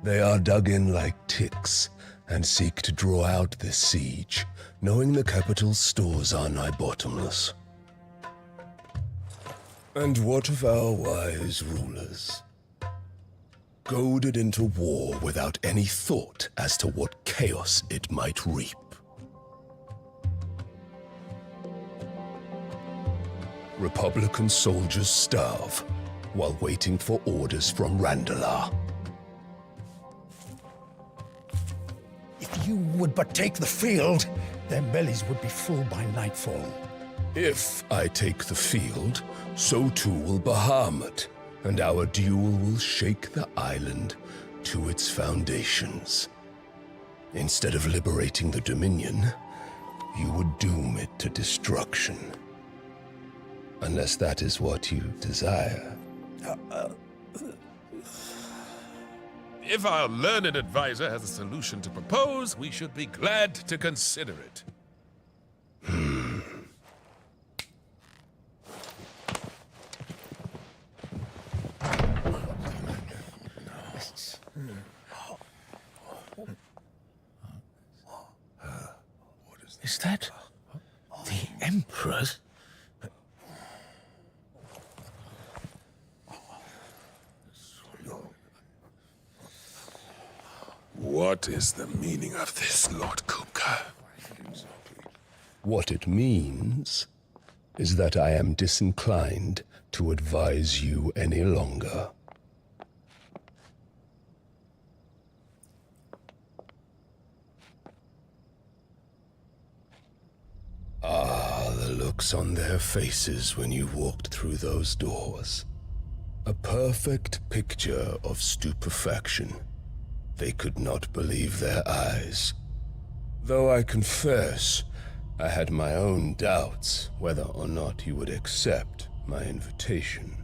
They are dug in like ticks and seek to draw out this siege, knowing the capital's stores are nigh bottomless. And what of our wise rulers? Goaded into war without any thought as to what chaos it might reap. Republican soldiers starve while waiting for orders from Randalar.
If you would but take the field, their bellies would be full by nightfall.
If I take the field, so too will Bahamut, and our duel will shake the island to its foundations. Instead of liberating the Dominion, you would doom it to destruction. Unless that is what you desire.
If our learned advisor has a solution to propose, we should be glad to consider it.
Is that the Emperor's?
What is the meaning of this, Lord Kupka?
What it means is that I am disinclined to advise you any longer. Ah, the looks on their faces when you walked through those doors. A perfect picture of stupefaction. They could not believe their eyes. Though I confess, I had my own doubts whether or not you would accept my invitation.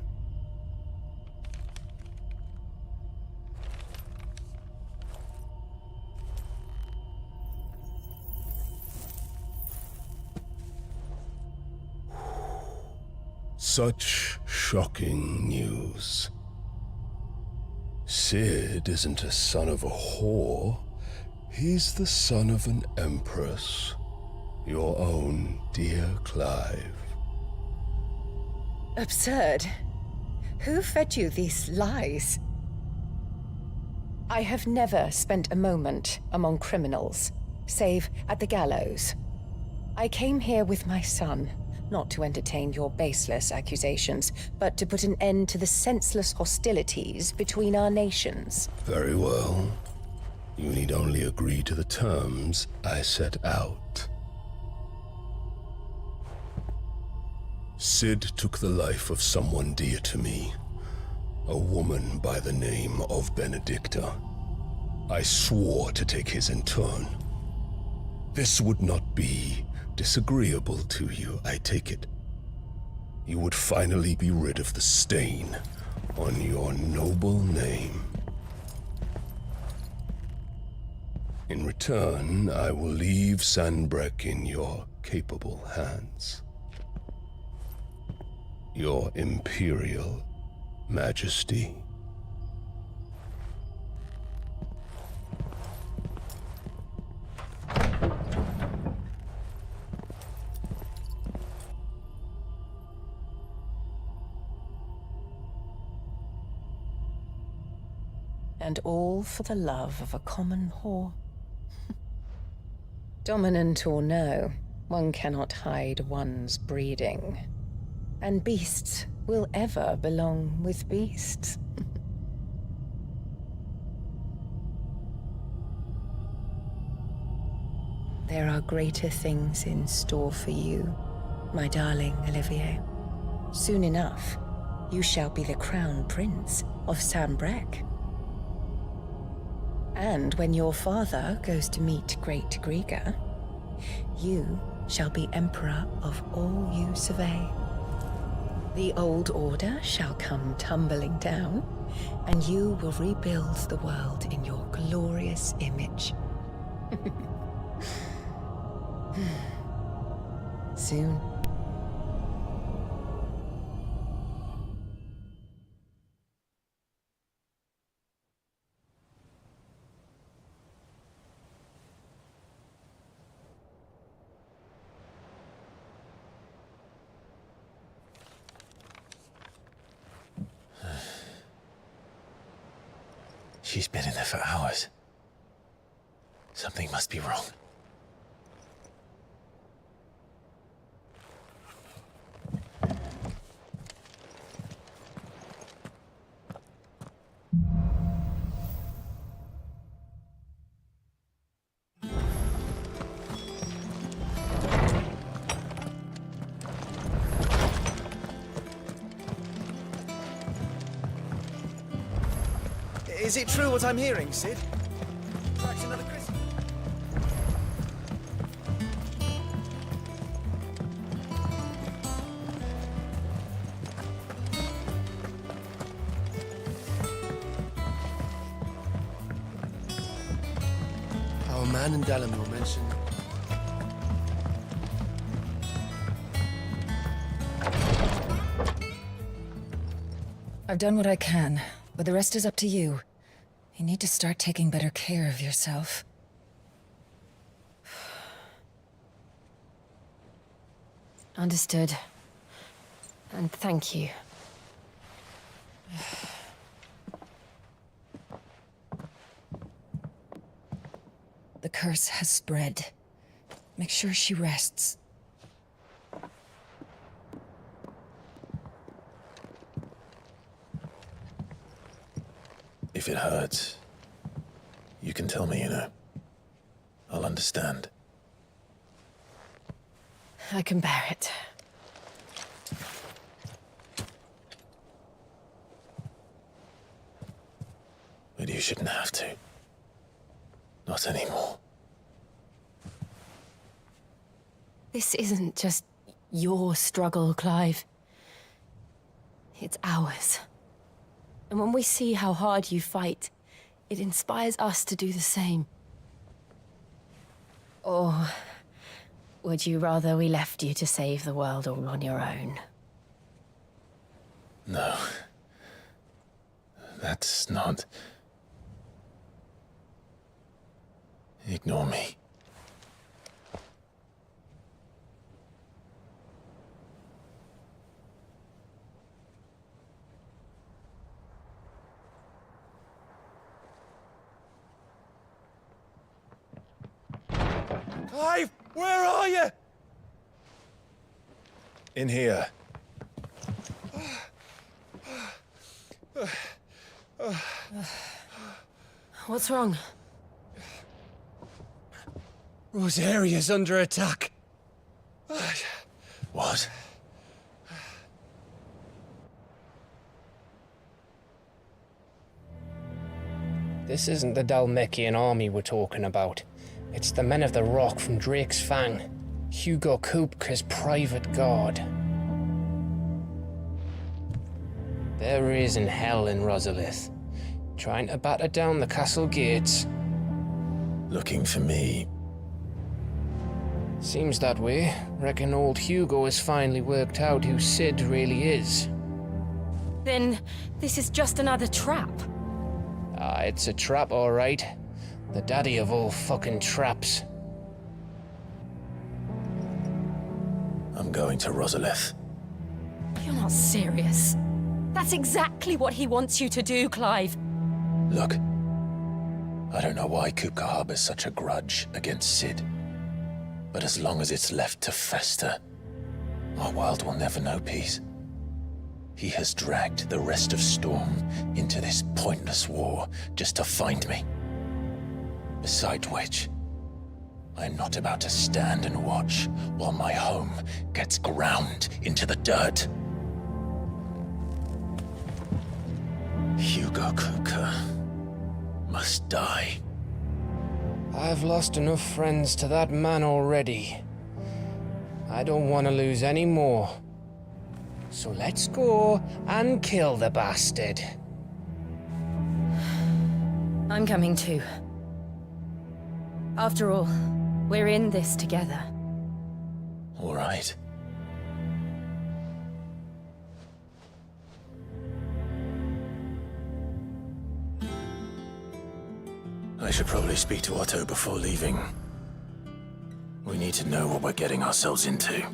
Such shocking news. Sid isn't a son of a whore. He's the son of an empress. Your own dear Clive.
Absurd. Who fed you these lies? I have never spent a moment among criminals, save at the gallows. I came here with my son, not to entertain your baseless accusations, but to put an end to the senseless hostilities between our nations.
Very well. You need only agree to the terms I set out. Sid took the life of someone dear to me, a woman by the name of Benedicta. I swore to take his in turn. This would not be disagreeable to you, I take it. You would finally be rid of the stain on your noble name. In return, I will leave Sanbrek in your capable hands. Your Imperial Majesty.
And all for the love of a common whore. Dominant or no, one cannot hide one's breeding. And beasts will ever belong with beasts. There are greater things in store for you, my darling Olivier. Soon enough, you shall be the crown prince of Sambrec. And when your father goes to meet Great Grieger, you shall be emperor of all you survey. The old order shall come tumbling down, and you will rebuild the world in your glorious image. Soon.
She's been in there for hours. Something must be wrong.
Is it true what I'm hearing, Cid? Perhaps another Christmas?
Our man in Dalamore mentioned...
I've done what I can, but the rest is up to you. You need to start taking better care of yourself.
Understood. And thank you.
The curse has spread. Make sure she rests.
If it hurts, you can tell me, you know. I'll understand.
I can bear it.
But you shouldn't have to. Not anymore.
This isn't just your struggle, Clive. It's ours. And when we see how hard you fight, it inspires us to do the same. Or would you rather we left you to save the world all on your own?
No. That's not... Ignore me.
Clive, where are you?
In here.
What's wrong?
Rosaria's under attack.
What?
This isn't the Dalmekian army we're talking about. It's the men of the Rock from Drake's Fang. Hugo Kupka's private guard. There is in hell in Rosalith, trying to batter down the castle gates.
Looking for me.
Seems that way. Reckon old Hugo has finally worked out who Cid really is.
Then this is just another trap.
Ah, it's a trap, all right. The daddy of all fucking traps.
I'm going to Rosalith.
You're not serious. That's exactly what he wants you to do, Clive.
Look, I don't know why Kupka harbors such a grudge against Cid. But as long as it's left to fester, our world will never know peace. He has dragged the rest of Storm into this pointless war just to find me. Beside which, I'm not about to stand and watch while my home gets ground into the dirt. Hugo Kuka must die.
I've lost enough friends to that man already. I don't want to lose any more. So let's go and kill the bastard.
I'm coming too. After all, we're in this together.
All right.
I should probably speak to Otto before leaving. We need to know what we're getting ourselves into.